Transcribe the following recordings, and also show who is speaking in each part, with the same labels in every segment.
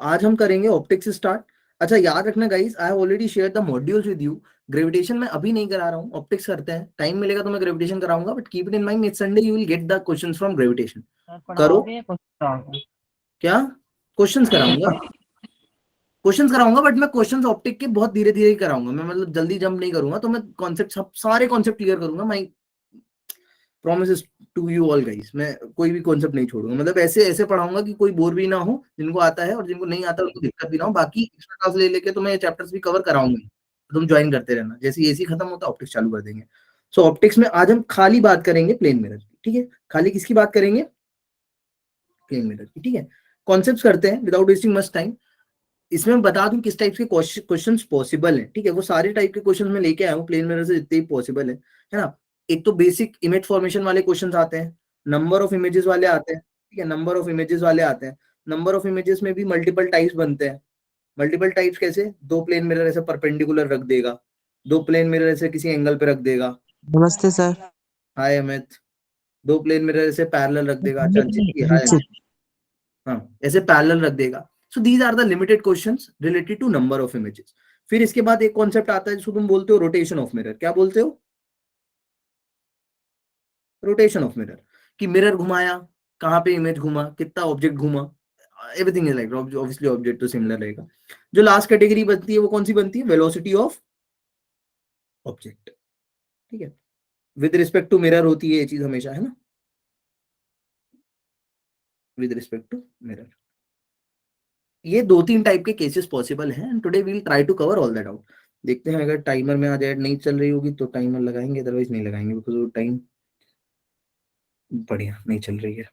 Speaker 1: आज हम करेंगे ऑप्टिक्स स्टार्ट। अच्छा याद रखना guys, I have already share the modules with you. Gravitation मैं अभी नहीं करा रहा हूँ, ऑप्टिक्स करते हैं, टाइम मिलेगा तो मैं ग्रेविटेशन कराऊंगा, but keep it in mind next Sunday you will get the questions from gravitation. करो क्या क्वेश्चंस कराऊंगा, क्वेश्चंस कराऊंगा, बट मैं क्वेश्चंस ऑप्टिक के बहुत धीरे धीरे ही कराऊंगा, मैं मतलब जल्दी जंप नहीं करूंगा, तो मैं कॉन्सेप्ट सब सारे कॉन्सेप्ट क्लियर करूंगा। My promise to you all guys, मैं कोई भी कॉन्सेप्ट नहीं छोड़ूंगा, मतलब ऐसे ऐसे पढ़ाऊंगा कि कोई बोर भी ना हो, जिनको आता है और जिनको नहीं आता उनको दिक्कत भी ना हो। बाकी एक्स्ट्रा क्लास ले लेके तो मैं चैप्टर्स भी कवर कराऊंगा, तुम ज्वाइन करते रहना, जैसे एसी खत्म होता है ऑप्टिक्स चालू कर देंगे। सो ऑप्टिक्स में आज हम खाली बात करेंगे प्लेन मिरर की, ठीक है, खाली किसकी बात करेंगे, प्लेन मिरर की, ठीक है। कॉन्सेप्ट करते हैं विदाउट वेस्टिंग मच टाइम। इसमें मैं बता दूं किस टाइप के क्वेश्चंस पॉसिबल है, ठीक है, वो सारे टाइप के क्वेश्चंस मैं लेके आया हूँ प्लेन मिरर से जितने भी पॉसिबल है ना। एक तो बेसिक इमेज फॉर्मेशन वाले क्वेश्चंस आते हैं, नंबर ऑफ इमेजेस वाले आते हैं, ठीक है, नंबर ऑफ इमेजेस वाले आते हैं। नंबर ऑफ इमेजेस में भी मल्टीपल टाइप्स बनते हैं। मल्टीपल टाइप्स कैसे, दो प्लेन मिरर ऐसे परपेंडिकुलर रख देगा, दो प्लेन मिरर ऐसे किसी एंगल पे रख देगा।
Speaker 2: नमस्ते सर।
Speaker 1: हाय अमित। दो प्लेन मिरर ऐसे पैरेलल रख देगा। अच्छा अंचित की हाय। हाँ ऐसे पैरेलल रख देगा। So these are the limited questions related to number of images. फिर इसके बाद एक कॉन्सेप्ट आता है जिसको तुम बोलते हो रोटेशन ऑफ मिरर। क्या बोलते हो, रोटेशन ऑफ मिरर, कि मिरर घुमाया, कहाँ पे इमेज घुमा, कितना ऑब्जेक्ट घुमा, everything is like obviously object तो सिमिलर रहेगा। जो लास्ट कैटेगरी बनती है वो कौन सी बनती है, वेलोसिटी ऑफ ऑब्जेक्ट, ठीक है, विद रिस्पेक्ट टू मिरर होती है ये चीज हमेशा, है ना, विद रिस्पेक्ट टू मिरर। ये दो तीन टाइप के केसेस पॉसिबल हैं and today we will try to cover all that out. देखते हैं अगर टाइमर में आज ऐड नहीं चल रही होगी तो टाइमर लगाएंगे, अदरवाइज नहीं लगाएंगे, बिकॉज वो टाइम बढ़िया नहीं चल रही है।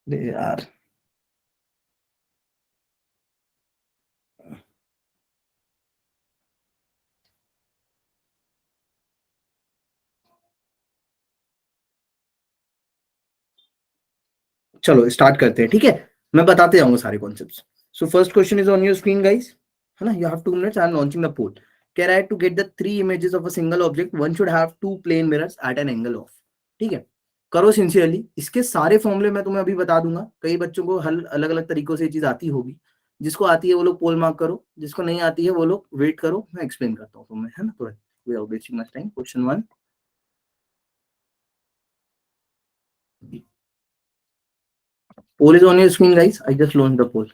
Speaker 1: यार चलो स्टार्ट करते हैं, ठीक है, मैं बताते जाऊंगा सारे concepts. So first question is on your screen guys, है ना, you have 2 minutes, I am launching the poll. कह रहा है to get the 3 images of a single object one should have 2 plane mirrors at an angle of, ठीक है। करो sincerely, इसके सारे फॉर्मूले मैं तुम्हें अभी बता दूंगा, कई बच्चों को हल अलग अलग तरीकों से ये चीज आती होगी, जिसको आती है वो लोग पोल मार्क करो, जिसको नहीं आती है वो लोग वेट करो, मैं एक्सप्लेन करता हूँ तुम्हें, है ना, थोड़ा without wasting much time. Question 1, poll is on your screen guys, I just launched the poll।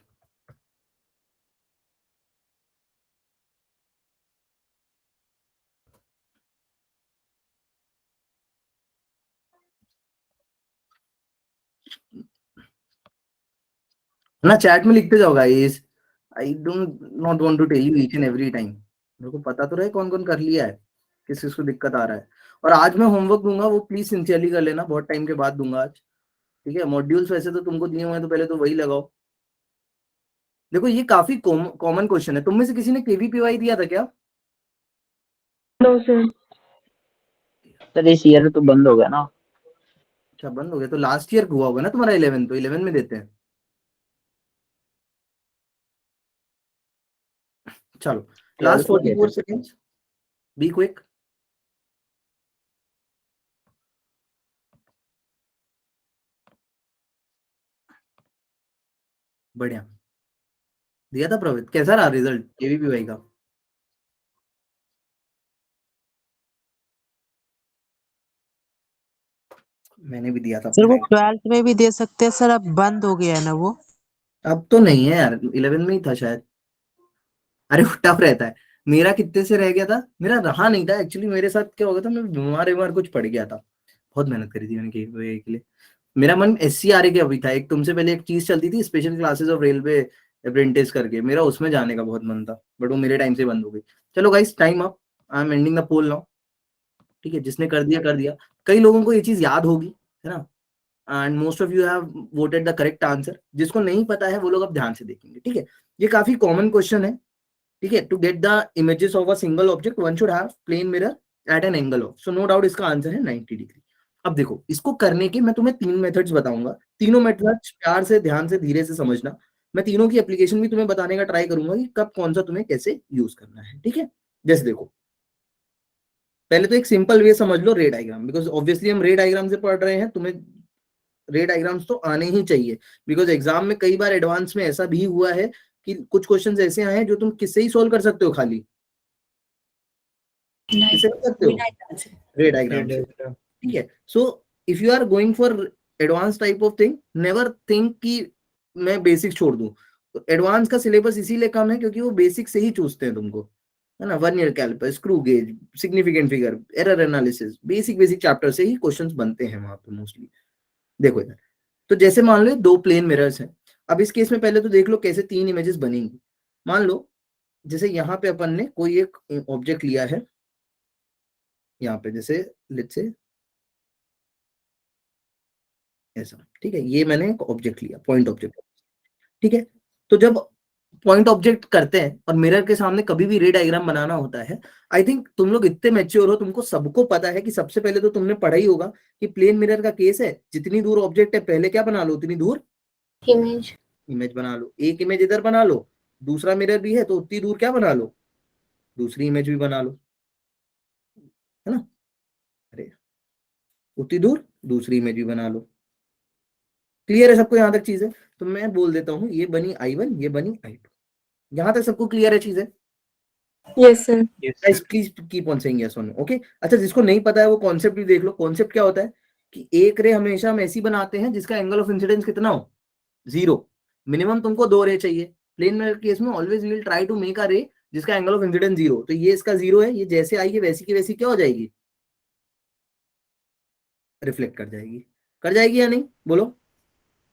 Speaker 1: ना चैट में लिखते जाओ guys, I don't not want to tell you each and every time, मेरे को पता तो रहे कौन कौन कर लिया है, किस किस को दिक्कत आ रहा है। और आज मैं होमवर्क दूंगा वो प्लीज सिंसियरली कर लेना, बहुत टाइम के बाद दूंगा आज, ठीक है। मॉड्यूल्स वैसे तो तुमको दिए हुए हैं तो पहले तो वही लगाओ। देखो ये काफी कॉमन क्वेश्चन है, तुम में से किसी ने केवीपीवाई दिया था क्या?
Speaker 2: No sir. सर इस ईयर तो बंद हो गया ना।
Speaker 1: अच्छा बंद हो गया, तो लास्ट ईयर हुआ होगा ना तुम्हारा 11, तो 11 में देते हैं। चलो लास्ट 44 सेकेंड्स, बी क्विक। बढ़िया दिया था प्रवीत, कैसा रहा रिजल्ट केवीपीवाई का? मैंने भी दिया था
Speaker 2: सर
Speaker 1: अपने
Speaker 2: वो
Speaker 1: टाइम।
Speaker 2: 12th में भी दे सकते हैं सर, अब बंद हो गया है ना वो।
Speaker 1: अब तो नहीं है यार, 11 में ही था शायद। अरे वो टफ रहता है। मेरा कितने से रह गया था, मेरा रहा नहीं था एक्चुअली, मेरे साथ क्या हो गया था, मैं बीमार कुछ पड़ गया था, बहुत मेहनत करी थी मैंने केवीपीवाई के लिए। मेरा मन एससीआरए के अभी था, एक तुमसे पहले एक चीज चलती थी special classes of railway apprentice करके, मेरा उसमें जाने का बहुत मन था, बट वो मेरे टाइम से बंद हो गई। चलो guys time up, I am ending the poll now, ठीक है, जिसने कर दिया कर दिया। कई लोगों को ये चीज याद होगी, है ना, and most of you have voted the correct answer. जिसको नहीं पता है वो लोग अब ध्यान से देखेंगे, ठीक है। ये काफी कॉमन क्वेश्चन है, ठीक है। To get the images of a single object one should have plane mirror at an angle of, so no doubt इसका आंसर है 90 डिग्री। अब देखो इसको करने के मैं तुम्हें 3 मेथड्स बताऊंगा, तीनों मेथड्स प्यार से ध्यान से धीरे से समझना। मैं तीनों की एप्लीकेशन भी तुम्हें बताने का ट्राई करूंगा कि कब कौन सा तुम्हें कैसे यूज करना है, ठीक है। जैसे देखो, पहले तो एक सिंपल वे समझ लो रे डायग्राम, बिकॉज ऑब्वियसली हम रे डायग्राम से पढ़ रहे हैं, तुम्हें रे डायग्राम्स तो आने ही चाहिए, बिकॉज एग्जाम में कई बार एडवांस में ऐसा भी हुआ है कि कुछ क्वेश्चंस ऐसे आए हैं जो तुम किससे ही सोल्व कर सकते हो, खाली किससे कर सकते हो, रे डायग्राम से, ठीक है। So if you are going for advance type of thing, never think कि मैं बेसिक छोड़ दूं। एडवांस का सिलेबस इसीलिए कम है क्योंकि वो बेसिक से ही चूसते हैं तुमको, है ना। Vernier calliper, screw gauge, significant figure, error analysis, basic basic chapter से ही क्वेश्चंस बनते हैं वहां पे मोस्टली। देखो इधर, तो जैसे मान लो 2 प्लेन मिरर्स हैं। अब इस केस में पहले तो देख लो कैसे 3 इमेजेस बनेंगी। मान लो जैसे यहाँ पे अपन ने कोई एक ऑब्जेक्ट लिया है, यहाँ पे जैसे लेट्स से ऐसा, ठीक है। ये मैंने एक ऑब्जेक्ट लिया, पॉइंट ऑब्जेक्ट, ठीक है। तो जब पॉइंट ऑब्जेक्ट करते हैं और मिरर के सामने कभी भी रे डायग्राम बनाना होता है, आई थिंक तुम लोग इतने मैच्योर हो, तुमको सबको पता है कि सबसे पहले तो तुमने पढ़ा ही होगा कि प्लेन मिरर का केस है, जितनी दूर ऑब्जेक्ट है पहले क्या बना लो, उतनी दूर
Speaker 3: इमेज
Speaker 1: इमेज बना लो। एक इमेज इधर बना लो, दूसरा मिरर भी है तो उतनी दूर क्या बना लो, दूसरी इमेज भी बना लो, है ना। अरे उतनी दूर दूसरी इमेज भी बना लो। क्लियर है सबको यहाँ तक चीजें? तो मैं बोल देता हूँ ये बनी I1, ये बनी I2। यहाँ तक सबको क्लियर है चीजें?
Speaker 3: Yes sir.
Speaker 1: Guys please keep on saying yes और नो, ओके। अच्छा, जिसको नहीं पता है वो कॉन्सेप्ट भी देख लो। कॉन्सेप्ट क्या होता है कि एक रे हमेशा हम ऐसी बनाते हैं जिसका एंगल ऑफ इंसिडेंस कितना हो, 0। मिनिमम तुमको 2 रे चाहिए। प्लेन मिरर केस में always we will try to make a ray जिसका एंगल ऑफ इंसिडेंस 0। तो ये इसका 0 है, ये जैसे आएगी वैसी की वैसी क्या हो जाएगी, रिफ्लेक्ट कर जाएगी या नहीं, बोलो।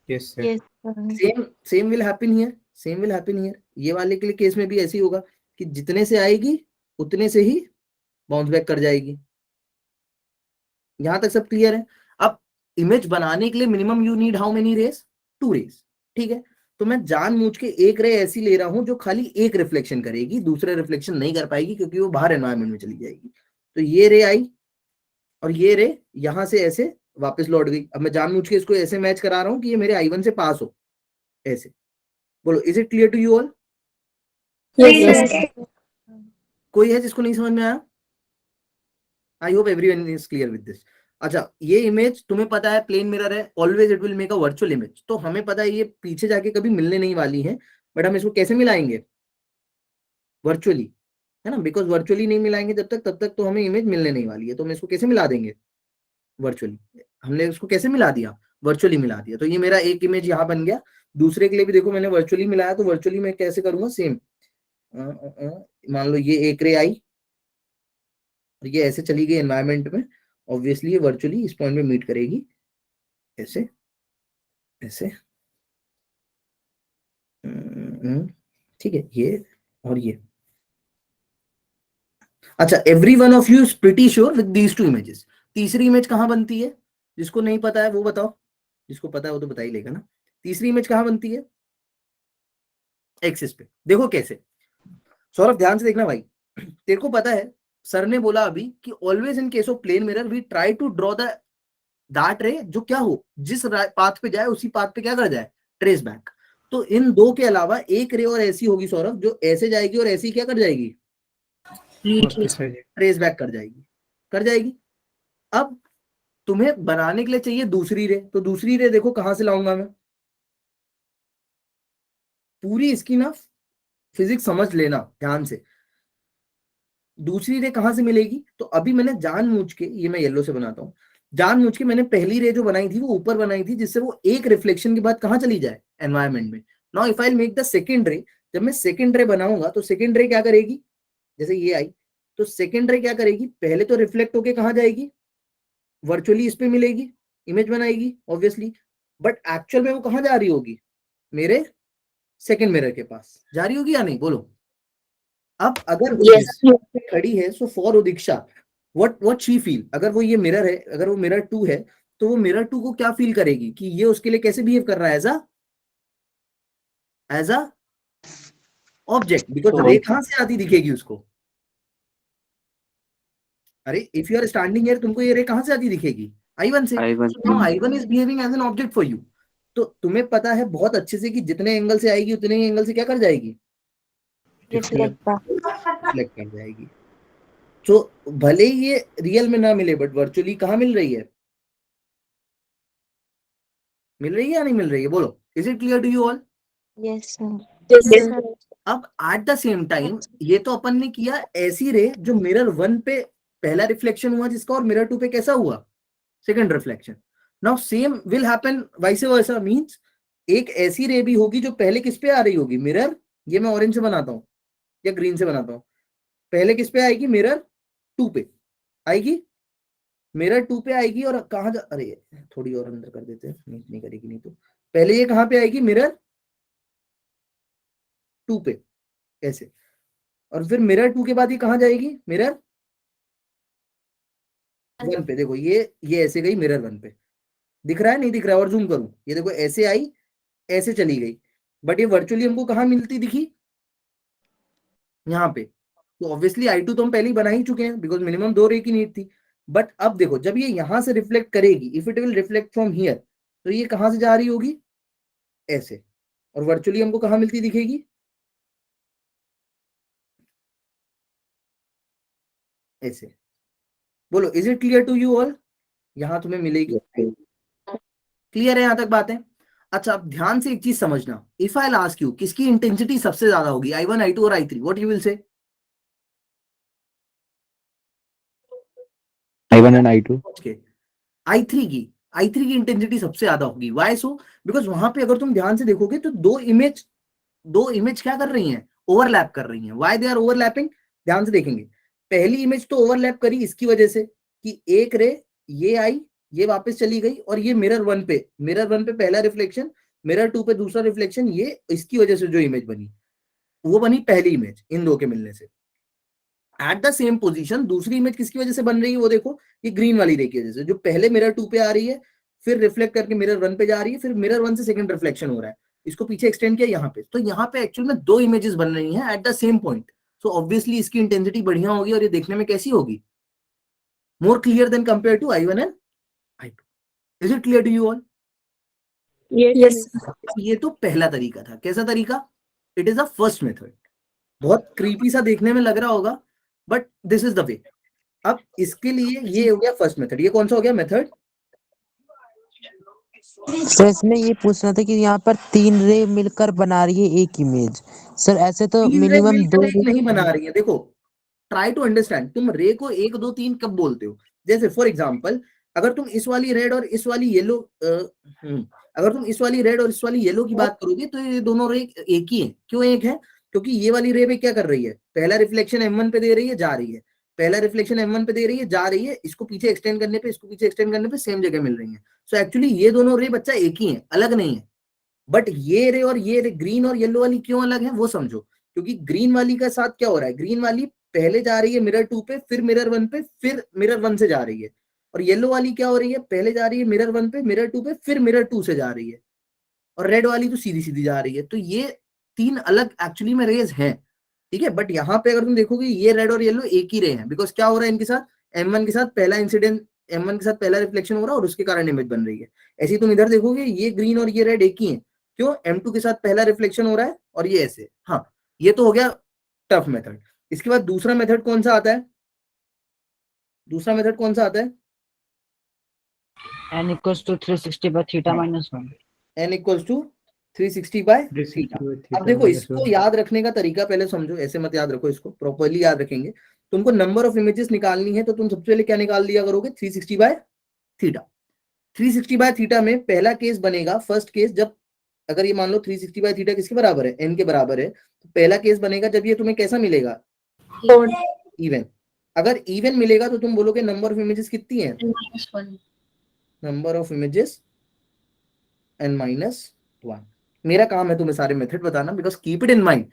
Speaker 3: Yes sir.
Speaker 1: Same same will happen here, same will happen here. ये वाले के लिए केस में भी ऐसे ही होगा कि जितने से आएगी उतने से ही बाउंस बैक कर जाएगी। यहां तक सब क्लियर है? अब इमेज बनाने के लिए minimum you need how many rays, 2 rays, ठीक है। तो मैं जानबूझ के एक रे ऐसी ले रहा हूं जो खाली एक रिफ्लेक्शन करेगी, दूसरे रिफ्लेक्शन नहीं कर पाएगी क्योंकि वो बाहर एनवायरमेंट में चली जाएगी। तो ये रे आई और ये रे यहां से ऐसे वापस लौट गई। अब मैं जानबूझ के इसको ऐसे मैच करा रहा हूं कि ये मेरे I1 से पास हो, ऐसे। बोलो, is it clear to you all?
Speaker 3: Yes sir.
Speaker 1: कोई है जिसको नहीं समझ में आया? I hope everyone is clear with this. अच्छा, ये इमेज तुम्हें पता है प्लेन मिरर है, always it will make a virtual image. तो हमें पता है ये पीछे जाके कभी मिलने नहीं वाली है, बट हम इसको कैसे मिलाएंगे, वर्चुअली, है ना। बिकॉज वर्चुअली नहीं मिलाएंगे जब तक, तब तक तो हमें इमेज मिलने नहीं वाली है। तो हम इसको कैसे मिला देंगे, वर्चुअली। हमने उसको कैसे मिला दिया, वर्चुअली मिला दिया। तो ये मेरा एक इमेज यहाँ बन गया। दूसरे के लिए भी देखो मैंने वर्चुअली मिलाया, तो वर्चुअली मैं कैसे करूंगा, सेम। मान लो ये एक रे आई और ये ऐसे चली गई एनवायरमेंट में, ऑब्वियसली ये वर्चुअली इस पॉइंट में मीट करेगी, ऐसे ऐसे, ठीक है, ये और ये। अच्छा, every one of you is pretty sure with these 2 images. तीसरी इमेज कहां बनती है, जिसको नहीं पता है वो बताओ, जिसको पता है वो तो बता ही लेगा ना। तीसरी इमेज कहां बनती है, एक्सिस पे। देखो कैसे, सौरभ ध्यान से देखना भाई। तेरे को पता है सर ने बोला अभी कि always in case of plane mirror we try to draw the that ray जो क्या हो, जिस पाथ पे जाए उसी पाथ पे क्या कर जाए, ट्रेस बैक। तो इन दो के अलावा एक रे और ऐसी होगी सौरभ जो ऐसे जाएगी और ऐसी क्या कर जाएगी, ट्रेस बैक कर जाएगी, कर जाएगी। अब तुम्हें बनाने के लिए चाहिए दूसरी रे, तो दूसरी रे देखो कहां से लाऊंगा मैं, पूरी इसकी ना फिजिक्स समझ लेना ध्यान से। दूसरी रे कहां से मिलेगी, तो अभी मैंने जानबूझ के, ये मैं येलो से बनाता हूं, जानबूझ के मैंने पहली रे जो बनाई थी वो ऊपर बनाई थी जिससे वो एक रिफ्लेक्शन के बाद कहां चली जाए, एनवायरमेंट में। Now if I make the second रे, जब मैं सेकंड रे बनाऊंगा तो सेकंड रे क्या करेगी, जैसे ये आई तो सेकंड रे क्या करेगी, पहले तो रिफ्लेक्ट होके कहां जाएगी, वर्चुअली इस पे मिलेगी, इमेज बनाएगी ऑब्वियसली, बट एक्चुअल में वो कहां जा रही होगी, मेरे सेकंड मिरर के पास जा रही होगी या नहीं, बोलो। अब अगर
Speaker 3: यस
Speaker 1: खड़ी है so for Udiksha, what she feel, अगर वो ये मिरर है, अगर वो मिरर 2 है, तो वो मिरर 2 को क्या फील करेगी कि ये उसके लिए कैसे बिहेव कर रहा है, एज अ ऑब्जेक्ट, बिकॉज रे कहां से आती दिखेगी उसको। अरे if you are standing here, तुमको ये रे कहां से आती दिखेगी, I1 से।
Speaker 2: I1
Speaker 1: so now I1 is behaving as an object for you. तो तुम्हें पता है बहुत अच्छे से कि जितने एंगल से आएगी उतने ही एंगल से क्या कर जाएगी,
Speaker 3: Reflect back.
Speaker 1: रिफ्लेक्ट कर जाएगी। तो भले ही ये रियल में ना मिले बट वर्चुअली कहाँ मिल रही है, मिल रही है या नहीं मिल रही है, बोलो। Is it clear to you all?
Speaker 3: Yes, sir. Yes, sir.
Speaker 1: अब एट द सेम टाइम ये तो अपन ने किया ऐसी रे जो मिरर 1 पे पहला रिफ्लेक्शन हुआ जिसका, और मिरर 2 पे कैसा हुआ, second reflection. Now same will happen vice versa, means एक ऐसी रे भी होगी जो पहले किस पे आ रही होगी, मिरर, ये मैं ऑरेंज से बनाता हूं या ग्रीन से बनाता हूं, पहले किस पे आएगी, मिरर 2 पे आएगी, मिरर 2 पे आएगी। और कहां जा, अरे थोड़ी और अंदर कर देते हैं, नहीं करेगी नहीं तो। पहले ये कहां पे आएगी, मिरर 2 पे ऐसे, और फिर मिरर 2 के बाद ये कहां जाएगी, मिरर 1 पे। देखो ये ऐसे गई मिरर 1 पे, दिख रहा है नहीं दिख रहा है, और जूम करूं, ये देखो ऐसे आई ऐसे चली गई, बट ये वर्चुअली हमको कहां मिलती दिखी, यहाँ पे। तो ऑब्वियसली I2 तो हम पहले ही बना ही चुके हैं बिकॉज मिनिमम 2 रे की नीड थी। बट अब देखो जब ये यहां से रिफ्लेक्ट करेगी, if it will reflect from here, तो ये कहां से जा रही होगी, ऐसे, और वर्चुअली हमको कहां मिलती दिखेगी, ऐसे। बोलो is it clear to you all, यहां तुम्हें मिलेगी, क्लियर है यहां तक बातें। अच्छा अब ध्यान से एक चीज समझना, इफ आई आस्क यू किसकी इंटेंसिटी सबसे ज्यादा होगी, I1 I2 और I3, what you will say,
Speaker 2: I1 and I2.
Speaker 1: I3 की इंटेंसिटी सबसे ज्यादा होगी। वाई सो, बिकॉज वहां पे अगर तुम ध्यान से देखोगे तो दो इमेज क्या कर रही हैं, ओवरलैप कर रही हैं। वाई दे आर ओवरलैपिंग, ध्यान से देखेंगे, पहली इमेज तो ओवरलैप करी इसकी वजह से कि एक रे ये आई, ये वापस चली गई, और ये मिरर 1 पे पहला रिफ्लेक्शन, मिरर 2 पे दूसरा रिफ्लेक्शन, ये इसकी वजह से जो इमेज बनी वो बनी पहली इमेज इन दो के मिलने से। एट द सेम पोजीशन दूसरी इमेज किसकी वजह से बन रही है, वो देखो ये ग्रीन वाली रे की वजह से, जो पहले मिरर 2 पे आ रही है, फिर रिफ्लेक्ट करके मिरर 1 पे जा रही है, फिर मिरर 1 से सेकंड रिफ्लेक्शन हो रहा है, इसको पीछे एक्सटेंड किया यहाँ पे। तो यहाँ पे एक्चुअल में दो इमेजेस बन रही हैं at the same point. So obviously इसकी इंटेंसिटी बढ़िया होगी और ये देखने में कैसी होगी, more clear than compare to I1 and I2। Is it clear to you all?
Speaker 3: Yes, sir.
Speaker 1: ये तो पहला तरीका था। कैसा तरीका? It is a first method. बहुत क्रीपी सा देखने में लग रहा होगा but this is the way. अब इसके लिए ये हो गया फर्स्ट मेथड। ये कौन सा हो गया मेथड?
Speaker 4: सर इसमें ये पूछना था कि यहाँ पर 3 रे मिलकर बना रही है एक इमेज। सर ऐसे तो
Speaker 1: 3 रे
Speaker 4: मिनिमम
Speaker 1: मिलकर
Speaker 4: 2
Speaker 1: एक नहीं बना रही है। देखो ट्राई टू अंडरस्टैंड, तुम रे को 1 2 3 कब बोलते हो? जैसे फॉर एग्जांपल अगर तुम इस वाली रेड और इस वाली येलो अगर तुम इस वाली रेड और इस वाली येलो की बात करोगे तो ये दोनों रे एक ही है। क्यों एक है? क्योंकि ये वाली रे पे क्या कर रही है, पहला रिफ्लेक्शन M1 पे दे रही है, जा रही है, पहला रिफ्लेक्शन M1 पे दे रही है, जा रही है, इसको पीछे एक्सटेंड करने पे, इसको पीछे एक्सटेंड करने पे सेम जगह मिल रही है। सो एक्चुअली ये दोनों रे बच्चा एक ही है, अलग नहीं है। बट ये रे और ये रे, ग्रीन और येलो वाली क्यों अलग है वो समझो। क्योंकि ग्रीन वाली का साथ क्या हो रहा है, ग्रीन वाली पहले जा रही है मिरर 2 पे, फिर मिरर 1 पे, फिर मिरर 1 से जा रही है। और येलो वाली क्या हो रही है, पहले जा रही है मिरर 1 पे, मिरर 2 पे, फिर मिरर 2 से जा रही है। और रेड वाली तो सीधी सीधी जा रही है। तो ये 3 अलग एक्चुअली में रेज हैं, ठीक है। बट यहाँ पे अगर तुम देखोगे ये रेड और येलो एक ही रे हैं, बिकॉज क्या हो रहा है इनके साथ, M1 के साथ पहला इंसिडेंट, M1 के साथ पहला रिफ्लेक्शन हो रहा है और उसके कारण इमेज बन रही है। ऐसे ही तुम इधर देखोगे ये ग्रीन और ये रेड एक ही है। क्यों? M2 के साथ पहला रिफ्लेक्शन हो रहा है और ये ऐसे। हाँ ये तो हो गया टफ मेथड। इसके बाद दूसरा मेथड कौन सा आता है? दूसरा मेथड कौन सा आता है?
Speaker 4: n equals to 360 by theta minus 1.
Speaker 1: n equals to 360 by theta. अब देखो इसको याद रखने का तरीका पहले समझो, ऐसे मत याद रखो, इसको प्रॉपर्ली याद रखेंगे। तुमको नंबर ऑफ इमेजेस निकालनी है तो तुम सबसे पहले क्या निकाल दिया करोगे, 360 बाय थीटा। 360 बाय थीटा में पहला केस बनेगा, फर्स्ट केस, जब अगर ये मान लो 360 बाय थीटा किसके बराबर है, n के बराबर है, तो पहला केस बनेगा जब ये तुम्हें कैसा मिलेगा, इवन। अगर इवन मिलेगा तो तुम बोलोगे नंबर ऑफ इमेजेस कितनी है,
Speaker 3: -1.
Speaker 1: Number of images n-1। मेरा काम है तुम्हें सारे मेथड बताना, because keep it in mind,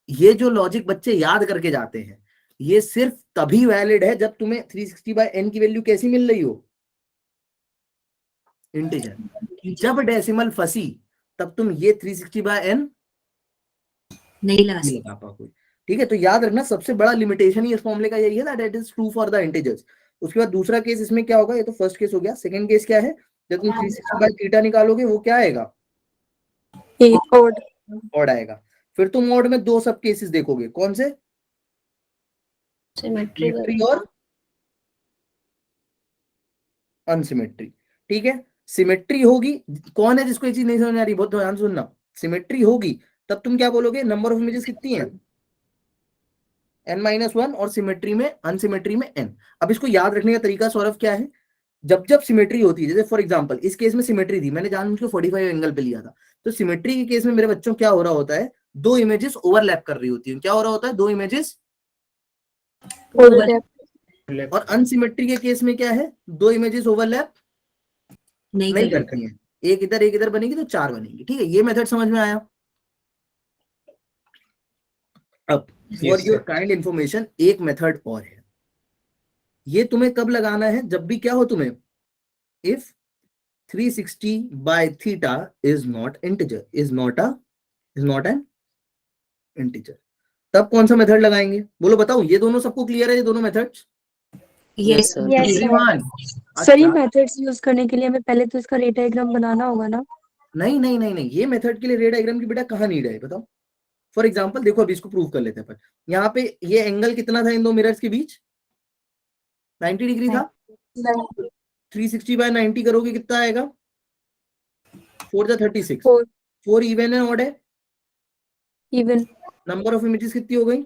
Speaker 1: ये जो लॉजिक बच्चे याद करके जाते हैं ये सिर्फ तभी वैलिड है जब तुम्हें 360 बाय n की वैल्यू कैसी मिल रही हो, इंटीजर। जब डेसिमल फंसी तब तुम ये 360 बाय n नहीं लगा पाओगे, ठीक है। तो याद रखना सबसे बड़ा लिमिटेशन ही इस फॉर्मूले का यही है, that it is true for the integers. उसके बाद दूसरा केस इसमें क्या होगा, ये तो फर्स्ट केस हो गया। सेकंड केस क्या है, जब तुम 360 बाय थीटा निकालोगे वो क्या आएगा,
Speaker 3: Odd.
Speaker 1: ऑड आएगा। फिर तुम ऑड में दो सब केसेस देखोगे, कौन से,
Speaker 3: Symmetrical.
Speaker 1: सिमेट्री और अनसिमेट्री। ठीक है, सिमेट्री होगी, कौन है जिसको ये चीज नहीं समझ आ रही, बहुत ध्यान से सुनना, सिमेट्री होगी तब तुम क्या बोलोगे, नंबर ऑफ इमेजेस कितनी है, n-1, और सिमेट्री में, अनसिमेट्री में n। अब इसको याद रखने का तरीका सौरभ क्या है, जब जब सिमेट्री होती है, जैसे फॉर एग्जांपल इस केस में सिमेट्री थी, मैंने जानबूझ के 45 एंगल पे लिया था, तो सिमेट्री के केस में मेरे बच्चों क्या हो रहा होता है, दो इमेजेस ओवरलैप कर रही होती है, क्या हो रहा होता है, दो इमेजेस।
Speaker 3: Overlap.
Speaker 1: और अनसिमेट्री के केस में क्या है, दो इमेजेस ओवरलैप नहीं करती हैं, एक इधर बनेगी तो चार बनेगी। ठीक है, ये मेथड समझ में आया। अब फॉर योर काइंड इंफॉर्मेशन एक मेथड और है, ये तुम्हें कब लगाना है, जब भी क्या हो तुम्हें, if 360 by theta is not integer, is not an integer, तब कौन सा मेथड लगाएंगे, बोलो बताओ, ये दोनों सबको क्लियर है, ये दोनों methods,
Speaker 2: Yes, sir.
Speaker 3: Yes, sir.
Speaker 1: everyone?
Speaker 3: Sir ये
Speaker 1: अच्छा,
Speaker 3: मेथड्स यूज करने के लिए हमें पहले तो इसका रे डायग्राम बनाना होगा ना।
Speaker 1: नहीं नहीं नहीं नहीं, ये मेथड के लिए रे डायग्राम की बेटा कहाँ नीड है बताओ। फॉर एग्जांपल देखो, अभी इसको प्रूव कर लेते हैं अपन, यहाँ पे ये एंगल कितना था इन दो मिरर्स के बीच, 90 डिग्री था, 360 by 90 करोगे कितना आएगा, 4 जा 36,
Speaker 3: 4
Speaker 1: 4 इवन है ऑड है,
Speaker 3: इवन,
Speaker 1: नंबर ऑफ इमेजेस कितनी हो गई,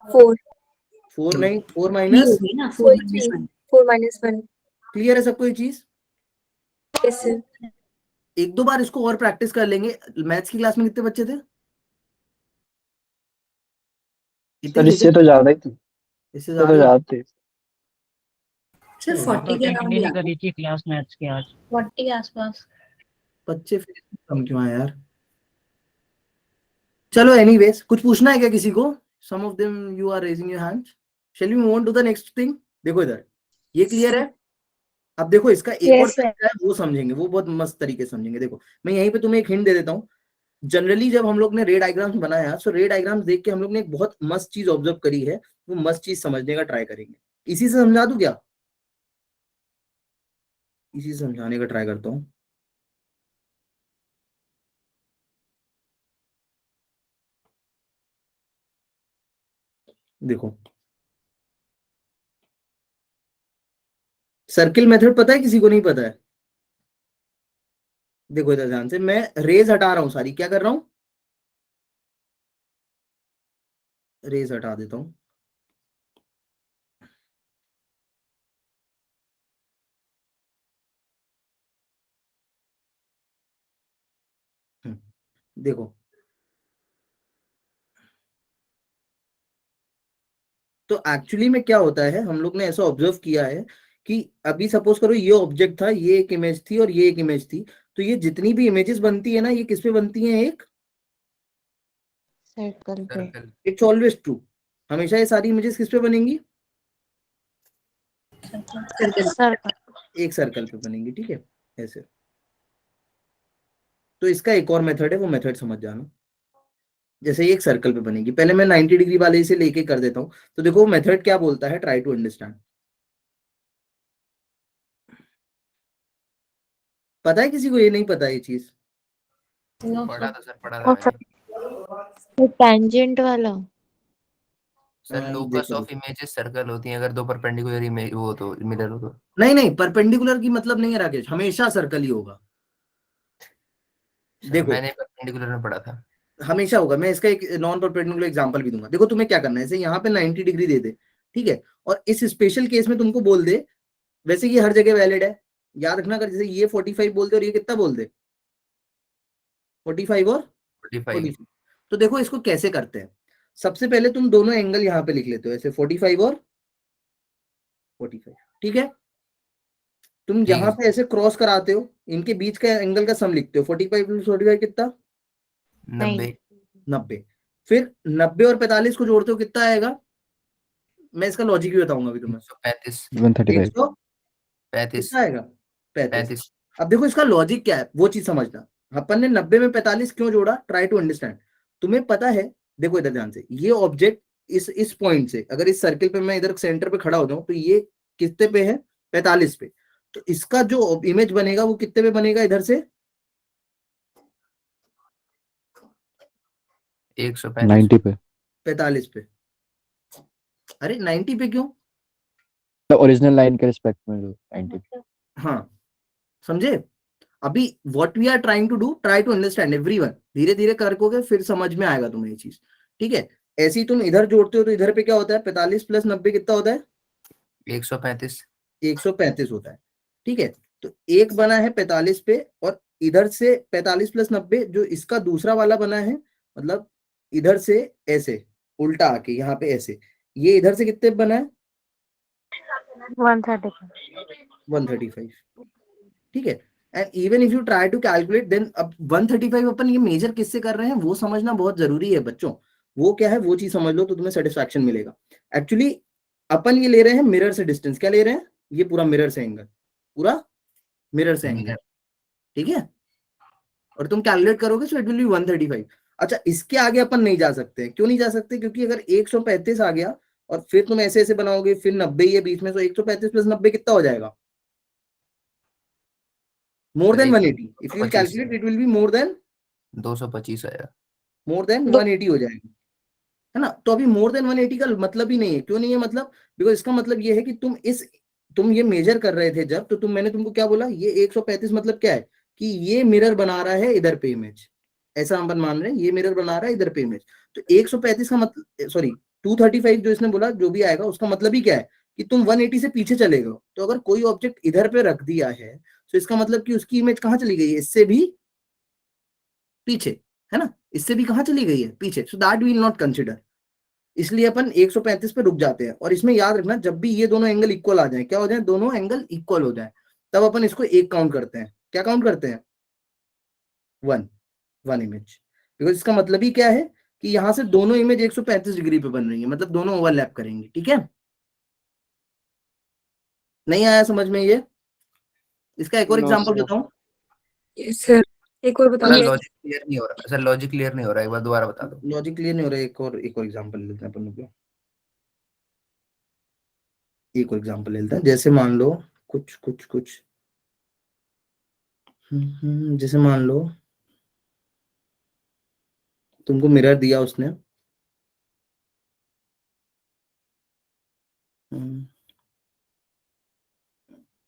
Speaker 3: 4
Speaker 1: 4 नहीं, 4 माइनस,
Speaker 3: 4 minus 1।
Speaker 1: क्लियर है सबको ये चीज।
Speaker 3: Yes sir.
Speaker 1: एक दो बार इसको और प्रैक्टिस कर लेंगे। मैथ्स की क्लास में कितने बच्चे थे,
Speaker 2: सर इससे तो ज्यादा ही थे,
Speaker 1: इससे
Speaker 2: इससे तो
Speaker 1: ज्यादा
Speaker 2: ज्यादा थे।
Speaker 5: सिर्फ 40 के अराउंड ही करी थी क्लास मैथ्स के आज 40 के आसपास।
Speaker 1: बच्चे फिर कम क्यों आए यार। चलो एनीवेज, कुछ पूछना है क्या किसी को, some of them you are raising your hands, shall we move on to the next thing. देखो इधर, ये क्लियर है। अब देखो इसका एक और
Speaker 3: Yes, sir.
Speaker 1: तरीका है, वो समझेंगे, वो बहुत मस्त तरीके से समझेंगे। देखो मैं यहीं पे तुम्हें एक हिंट दे देता हूँ। जनरली जब हम लोग ने रे डायग्राम्स बनाया, सो रे डायग्राम्स देख के हम लोग ने एक बहुत मस्त चीज ऑब्जर्व करी है, वो मस्त चीज समझने का ट्राई करेंगे। इसी से समझा दूं क्या, इसी से समझाने का ट्राई करता हूँ। देखो सर्किल मेथड पता है किसी को, नहीं पता है। देखो इधर ध्यान से, मैं रेज हटा रहा हूं सारी, क्या कर रहा हूं, रेज हटा देता हूं। देखो तो एक्चुअली में क्या होता है, हम लोग ने ऐसा ऑब्जर्व किया है कि अभी सपोज करो ये ऑब्जेक्ट था, ये एक इमेज थी और ये एक इमेज थी, तो ये जितनी भी इमेजेस बनती है ना, ये किस पे बनती हैं, एक
Speaker 3: सर्कल पे।
Speaker 1: इट्स ऑलवेज ट्रू, हमेशा ये सारी इमेजेस किस पे बनेंगी,
Speaker 3: सर्कल।
Speaker 1: एक सर्कल पे बनेंगी। ठीक है, ऐसे। तो इसका एक और मेथड है, वो मेथड समझ जाना। जैसे ये एक सर्कल पे बनेगी, पहले मैं 90 डिग्री वाले से लेके कर देता हूँ। तो देखो मेथड क्या बोलता है, ट्राई टू अंडरस्टैंड। पता है किसी को, ये नहीं पता ये चीज,
Speaker 6: पढ़ा था सर, पढ़ा था मैंने।
Speaker 3: वो टेंजेंट वाला।
Speaker 6: Sir locus of images circle होती हैं अगर दो परपेंडिकुलर इमेज वो तो मिरर हो तो।
Speaker 1: नहीं नहीं, परपेंडिकुलर की मतलब नहीं है राकेश, हमेशा सर्कल ही होगा। देखो
Speaker 6: मैंने परपेंडिकुलर में पढ़ा था,
Speaker 1: हमेशा होगा। मैं इसका एक नॉन परपेंडिकुलर एग्जांपल भी दूंगा। देखो तुम्हें क्या करना है, जैसे यहाँ पे 90 डिग्री दे दे, ठीक है, और इस स्पेशल केस में तुमको बोल दे, वैसे ये हर जगह वैलिड है, याद रखना। अगर जैसे ये 45 बोल दे और ये कितना बोल दे, 45 और
Speaker 6: 45।
Speaker 1: तो देखो इसको कैसे करते हैं। सबसे पहले तुम दोनों एंगल यहाँ पे लिख लेते हो, ऐसे 45 और 45, ठीक है। तुम यहाँ पे ऐसे क्रॉस कराते हो, इनके बीच का एंगल का सम लिखते हो, 45 प्लस 45 कितना, 90। फिर 90 और 45 को जोड़ते हो, कितना आएगा, मैं इसका लॉजिक भी बताऊंगा अभी तुम्हें।
Speaker 6: 135
Speaker 1: कितना आएगा, 35। अब देखो इसका लॉजिक क्या है, वो चीज समझना। अपन ने 90 में 45 क्यों जोड़ा, ट्राई टू अंडरस्टैंड। तुम्हें पता है, देखो इधर ध्यान से, ये ऑब्जेक्ट इस पॉइंट से, अगर इस सर्किल पे मैं इधर सेंटर पे खड़ा हो जाऊं, तो ये कितने पे है, 45 पे। तो इसका जो इमेज बनेगा वो कितने पे बनेगा इधर से?
Speaker 6: 135
Speaker 7: पे
Speaker 1: 45 पे। अरे 90 पे क्यों?
Speaker 7: ओरिजिनल लाइन के रिस्पेक्ट में 90 पे।
Speaker 1: हाँ, समझे? अभी what we are trying to do, try to understand everyone, धीरे धीरे करोगे फिर समझ में आएगा तुम्हें ये चीज, ठीक है? ऐसे ही तुम इधर जोड़ते हो तो इधर पे क्या होता है? 45 प्लस 90 कितना होता है?
Speaker 6: 135
Speaker 1: 135 होता है, ठीक है? तो एक बना है 45 पे, और इधर से 45 प्लस 90 जो इसका दूसरा वाला बना है, मतलब इधर से ऐसे उल्टा आके यहाँ पे ऐसे, ये इधर से कितने बना है? 135, ठीक है? And even if you try to calculate then, अब 135 अपन ये मेजर किससे कर रहे हैं वो समझना बहुत जरूरी है बच्चों। वो क्या है वो चीज समझ लो तो तुम्हें सेटिस्फैक्शन मिलेगा। एक्चुअली अपन ये ले रहे हैं मिरर से डिस्टेंस, क्या ले रहे हैं? ये पूरा मिरर से एंगल, पूरा मिरर से एंगल, ठीक है? और तुम कैलकुलेट करोगे सो इट विल बी 135। अच्छा, इसके आगे अपन नहीं जा सकते। क्यों नहीं जा सकते? क्योंकि अगर 135 आ गया और फिर तुम ऐसे ऐसे बनाओगे, फिर 90 ये बीच में, तो 135 प्लस 90 कितना हो जाएगा? More than 180। If you will calculate it will be more than
Speaker 6: 225 आया,
Speaker 1: मोर देन 180 हो जाएगा, है ना? तो अभी मोर देन 180 का मतलब ही नहीं है। क्यों नहीं है मतलब? बिकॉज इसका मतलब ये है कि तुम ये मेजर कर रहे थे जब, तो मैंने तुमको क्या बोला? ये 135 मतलब क्या है? कि ये मिरर बना रहा है इधर पे इमेज, ऐसा हम मान रहे हैं, ये मिरर बना रहा है इधर पे इमेज। तो 135 का मतलब, सॉरी 235 जो इसने बोला जो भी आएगा उसका मतलब ही क्या है? कि तुम 180 से पीछे चले गए। तो अगर कोई ऑब्जेक्ट इधर पे रख दिया है तो इसका मतलब कि उसकी इमेज कहाँ चली गई है? इससे भी पीछे, है ना? इससे भी कहाँ चली गई है? पीछे। So that will not consider. इसलिए अपन 135 पे रुक जाते हैं। और इसमें याद रखना, जब भी ये दोनों एंगल इक्वल आ जाए, क्या हो जाए? दोनों एंगल इक्वल हो जाए, तब अपन इसको एक काउंट करते हैं। क्या काउंट करते हैं? One image. बिकॉज इसका मतलब ही क्या है कि यहां से दोनों इमेज 135 डिग्री पे बन रही है, मतलब दोनों ओवरलैप करेंगे, ठीक है? नहीं आया समझ में ये? इसका एक और एग्जांपल बताऊं?
Speaker 3: सर एक और बता दीजिए।
Speaker 6: लॉजिक क्लियर नहीं हो रहा सर, लॉजिक क्लियर नहीं हो रहा, एक बार दोबारा बता दो।
Speaker 1: लॉजिक क्लियर नहीं हो रहा है? एक और एग्जांपल लेते हैं अपन लोग। एक और एग्जांपल लेते हैं। जैसे मान लो कुछ जैसे मान लो तुमको मिरर दिया उसने,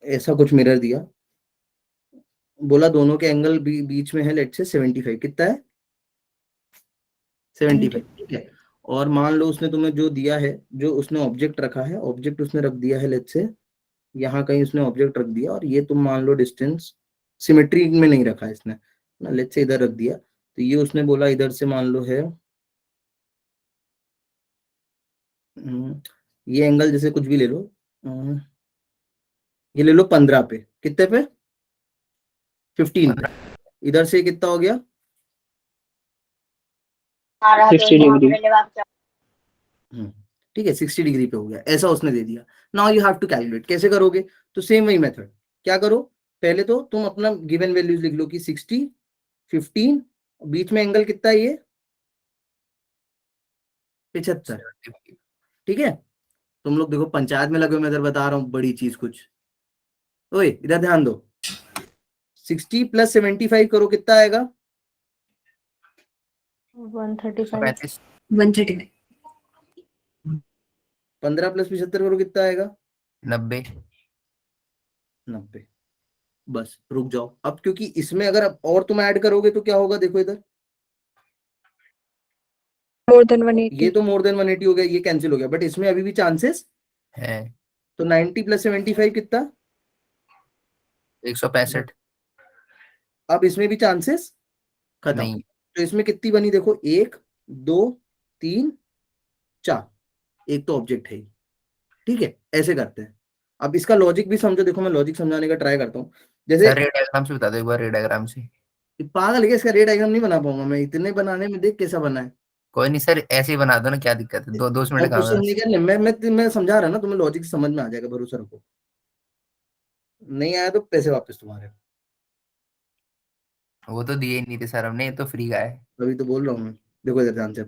Speaker 1: ऐसा कुछ मिरर दिया, बोला दोनों के एंगल बीच में है लेट से 75। कितना है? 75, ठीक है? और मान लो उसने तुम्हें जो दिया है, जो उसने ऑब्जेक्ट रखा है, ऑब्जेक्ट उसने रख दिया है लेट से यहाँ कहीं उसने ऑब्जेक्ट रख दिया, और ये तुम मान लो डिस्टेंस सिमेट्री में नहीं रखा है इसने ना, लेट से इधर रख दिया। तो ये उसने बोला इधर से मान लो है, ये एंगल जैसे कुछ भी ले लो, ये ले लो 15 पे। कितने पे? 15 पे। इधर से कितना हो गया?
Speaker 2: 60 डिग्री।
Speaker 1: ठीक है, 60 डिग्री पे हो गया, ऐसा उसने दे दिया। Now you have to calculate. कैसे करोगे? तो सेम वही मेथड। क्या करो? पहले तो तुम अपना गिवन वैल्यूज लिख लो कि 60, 15, बीच में एंगल कितना है? ये 75, ठीक है? तुम लोग देखो पंचायत में लगे हो, मैं इधर बता रहा हूँ बड़ी चीज कुछ। ओए इधर ध्यान दो, 60 प्लस 75 करो, कितना आएगा?
Speaker 3: 135।
Speaker 5: 139
Speaker 1: 15 प्लस 75 करो, कितना आएगा?
Speaker 6: 90
Speaker 1: 90। बस रुक जाओ अब, क्योंकि इसमें अगर अब और तुम ऐड करोगे तो क्या होगा? देखो इधर,
Speaker 3: मोर देन 180।
Speaker 1: ये तो मोर देन 180 हो गया, ये कैंसिल हो गया, बट इसमें अभी भी चांसेस
Speaker 6: है।
Speaker 1: तो 90 प्लस 75 कितना?
Speaker 6: 165
Speaker 1: अब इसमें भी चांसेस खत्म।
Speaker 6: नहीं,
Speaker 1: तो इसमें कितनी बनी देखो, 1 2 3 4, एक तो ऑब्जेक्ट है ही, ठीक है? ऐसे करते हैं। अब इसका लॉजिक भी समझो, देखो मैं लॉजिक समझाने का ट्राई करता हूँ। जैसे
Speaker 6: सर रे डायग्राम से बता दो एक बार, रे डायग्राम से।
Speaker 1: पागल है क्या? इसका रे डायग्राम नहीं बना पाऊंगा मैं, इतने बनाने में देख कैसा बना है।
Speaker 6: कोई नहीं सर, ऐसे ही बना दो ना, क्या दिक्कत है, 2 मिनट
Speaker 1: और
Speaker 6: का
Speaker 1: कुछ
Speaker 6: काम है।
Speaker 1: समझने का नहीं, मैं समझा रहा ना तुम्हें, लॉजिक समझ में आ जाएगा, भरोसा रखो। नहीं आया तो पैसे वापस तुम्हारे।
Speaker 6: वो तो दिए ही नहीं थे सर हमने, ये तो फ्री का है।
Speaker 1: अभी तो बोल रहा हूँ मैं। देखो इधर ध्यान से,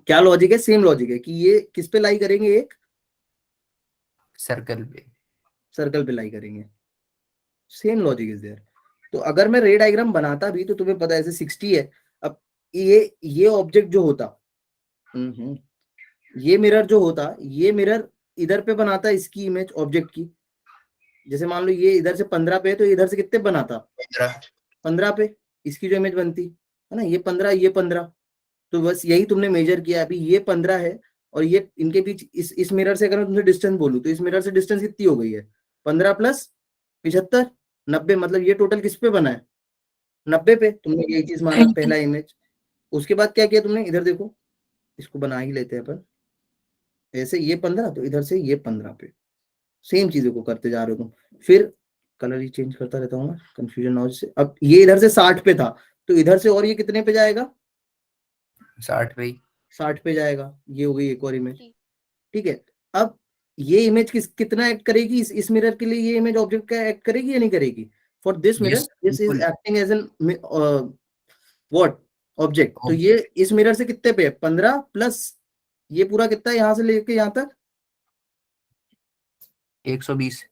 Speaker 1: क्या लॉजिक है? सेम लॉजिक है कि ये किस पे लाई करेंगे? एक
Speaker 6: सर्कल पे।
Speaker 1: सर्कल पे लाई करेंगे, सेम लॉजिक इज देयर। तो अगर मैं रे डायग्राम बनाता भी तो तुम्हें पता है ऐसे 60 है, अब ये ऑब्जेक्ट जो होता, ये मिरर जो होता, ये मिरर इधर पे बनाता इसकी इमेज ऑब्जेक्ट की, जैसे मान लो ये इधर से 15 पे है तो इधर से कितने बनाता, 15 पे इसकी जो इमेज बनती है ना, ये 15 ये 15, तो बस यही तुमने मेजर किया। अभी ये 15 है और ये इनके बीच इस मिरर से अगर मैं तुमसे डिस्टेंस बोलूं तो इस मिरर से डिस्टेंस कितनी हो गई है, 15 प्लस 75 90, मतलब ये टोटल किस पे बना है, 90 पे। तुमने यही चीज माना पहला इमेज। उसके बाद क्या किया तुमने, इधर देखो, इसको बना ही लेते हैं अपन, ऐसे ये 15 तो इधर से ये 15 पे, सेम चीजों को करते जा रहे हो तुम। फिर कलर ही चेंज करता रहता हूँ मैं, कंफ्यूजन ना हो जिससे। अब ये इधर से 60 पे था तो इधर से और ये कितने पे जाएगा,
Speaker 6: 60 पे ही।
Speaker 1: 60 पे जाएगा। ये हो गई एक और इमेज, ठीक है। अब ये इमेज कितना एक्ट करेगी इस मिरर के लिए, ये इमेज ऑब्जेक्ट का एक्ट करेगी या नहीं करेगी, for this mirror
Speaker 6: Yes,
Speaker 1: this is
Speaker 6: बिल्कुल।
Speaker 1: Acting as an what object. तो ये इस मिरर से कितने पे है, 15 प्लस ये पूरा कितना है यहां से लेके यहां तक,
Speaker 6: 120।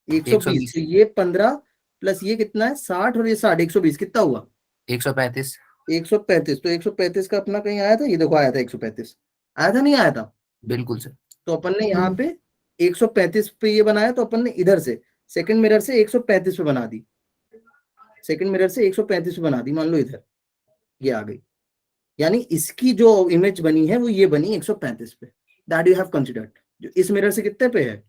Speaker 1: 120। तो ये 15 प्लस ये कितना है 60 और ये 60, 120 कितना हुआ,
Speaker 6: 135।
Speaker 1: 135। तो 135 का अपना कहीं आया था, ये देखो आया था 135, आया था नहीं आया था।
Speaker 6: बिल्कुल सर।
Speaker 1: तो अपन ने यहाँ पे 135 पे ये बनाया, तो अपन ने इधर से सेकंड मिरर से 135 पे बना दी, सेकंड मिरर से 135 पे बना दी, मान लो इधर ये आ गई, यानी इसकी जो इमेज बनी है वो ये बनी 135 पे, दैट यू हैव कंसीडर्ड। जो इस मिरर से कितने पे है,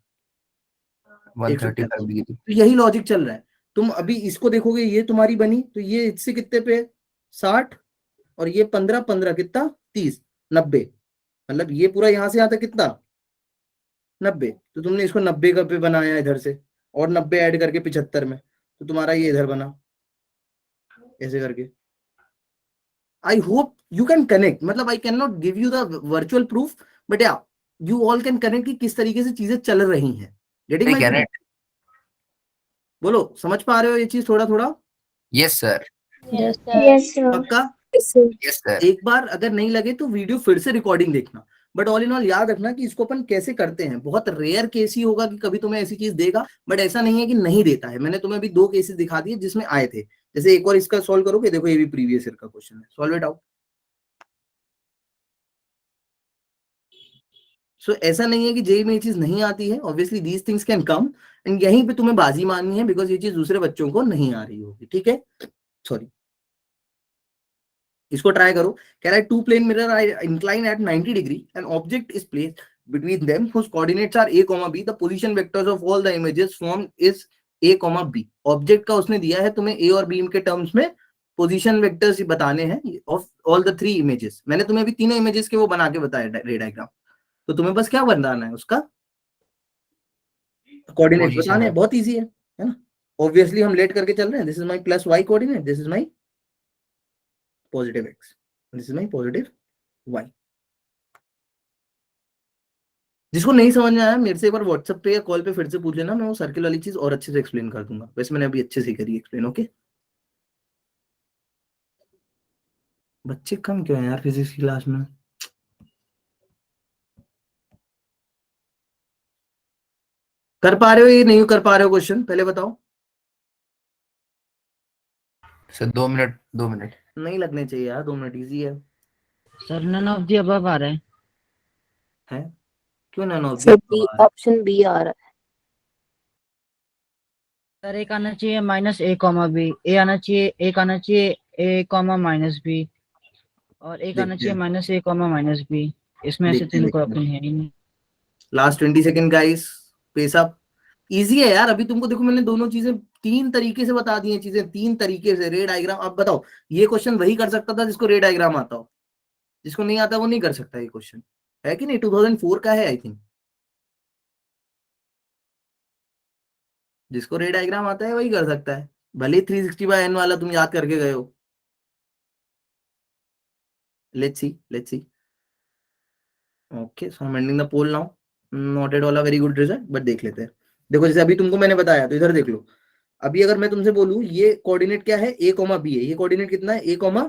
Speaker 6: 135 डिग्री।
Speaker 1: तो यही लॉजिक चल रहा है। तुम अभी इसको देखोगे, ये तुम्हारी बनी तो ये इससे कितने पे है 60 और ये 15 15 कितना 30 90, मतलब ये पूरा यहां से यहां तक कितना 90। तो तुमने इसको 90 का पे बनाया इधर से और 90 ऐड करके 75 में, तो तुम्हारा ये इधर बना ऐसे करके। I hope you can connect, मतलब I can not give you the virtual proof, but yeah you all can connect कि किस तरीके से चीजें चल रही हैं। Getting my point? बोलो समझ पा रहे हो ये चीज थोड़ा थोड़ा?
Speaker 6: Yes sir.
Speaker 3: यस
Speaker 1: पक्का?
Speaker 6: Yes sir.
Speaker 1: एक बार अगर नहीं लगे तो वीडियो फिर से रिकॉर्डिंग देखना। बट ऑल इन ऑल याद रखना कि इसको अपन कैसे करते हैं, बहुत रेयर केस ही होगा कि कभी तुम्हें ऐसी चीज देगा, बट ऐसा नहीं है कि नहीं देता है। मैंने तुम्हें अभी 2 केसेस दिखा दिए जिसमें आए थे, जैसे एक और इसका सॉल्व करोगे, देखो ये भी प्रीवियस ईयर का क्वेश्चन है, सॉल्व इट आउट। सो ऐसा नहीं है कि जेई में ये चीज नहीं आती है, obviously these things can come, and यहीं पे तुम्हें बाजी मारनी है बिकॉज ये चीज दूसरे बच्चों को नहीं आ रही होगी, ठीक है। सॉरी, इसको ट्राई करो। कह रहा है two plane mirror are incline at 90 degree and object is placed between them whose coordinates are a comma b, the position vectors of all the images formed is a comma b। Object का उसने दिया है तुम्हें a और b के terms में position vectors बताने हैं ऑफ ऑल द 3 इमेजेस। मैंने तुम्हें अभी तीनों इमेजेस के वो बना के बताया रे डायग्राम, तो तुम्हें बस क्या बनाना है, उसका कोऑर्डिनेट बताने हैं, बहुत इजी है ना। ऑब्वियसली हम लेट करके चल रहे हैं, this is my plus y coordinate, this is my positive x, this is my positive y। जिसको नहीं समझ में आया मेरे से एक बार व्हाट्सएप पे या कॉल पे फिर से पूछ लेना, मैं वो सर्किल वाली चीज और अच्छे से एक्सप्लेन कर दूंगा। वैसे मैंने अभी अच्छे से करी एक्सप्लेन, ओके। बच्चे कम क्यों हैं यार फिजिक्स की क्लास में? कर पा रहे हो ये नहीं कर पा रहे हो क्वेश्चन, पहले बताओ।
Speaker 6: सर 2 मिनट 2 मिनट
Speaker 1: नहीं लगने चाहिए यार, 2 मिनट, इजी है।
Speaker 2: Sir none of the above आ रहा है।
Speaker 1: क्यों ना no?
Speaker 3: Sir B, option B आ रहा है।
Speaker 2: सर एक आना चाहिए minus A comma B, A आना चाहिए, एक आना चाहिए ए कॉमा माइनस बी, और एक आना चाहिए minus A comma minus B. इसमें से तीन को अपन है ही नहीं।
Speaker 1: Last 20 second guys, pace up. Easy है यार, अभी तुमको देखो मैंने दोनों चीजें 3 तरीके से बता दी हैं, चीजें 3 तरीके से। रे डायग्राम, अब बताओ ये क्वेश्चन वही कर सकता था जिसको रे डायग्राम आता हो, जिसको नहीं आता वो नहीं कर सकता ये क्वेश्चन, है कि नहीं? 2004 का है आई थिंक। जिसको रे डायग्राम आता है वही कर सकता है, भले 360/n वाला तुम याद करके गए हो। Let's see okay, so I am ending the poll now. Not at all a very good result, but देख लेते हैं। देखो जैसे अभी तुमको मैंने बताया, तो इधर देख लो। अभी अगर मैं तुमसे बोलूं ये कोऑर्डिनेट क्या है, a कॉमा b है, ये कोऑर्डिनेट कितना है a कॉमा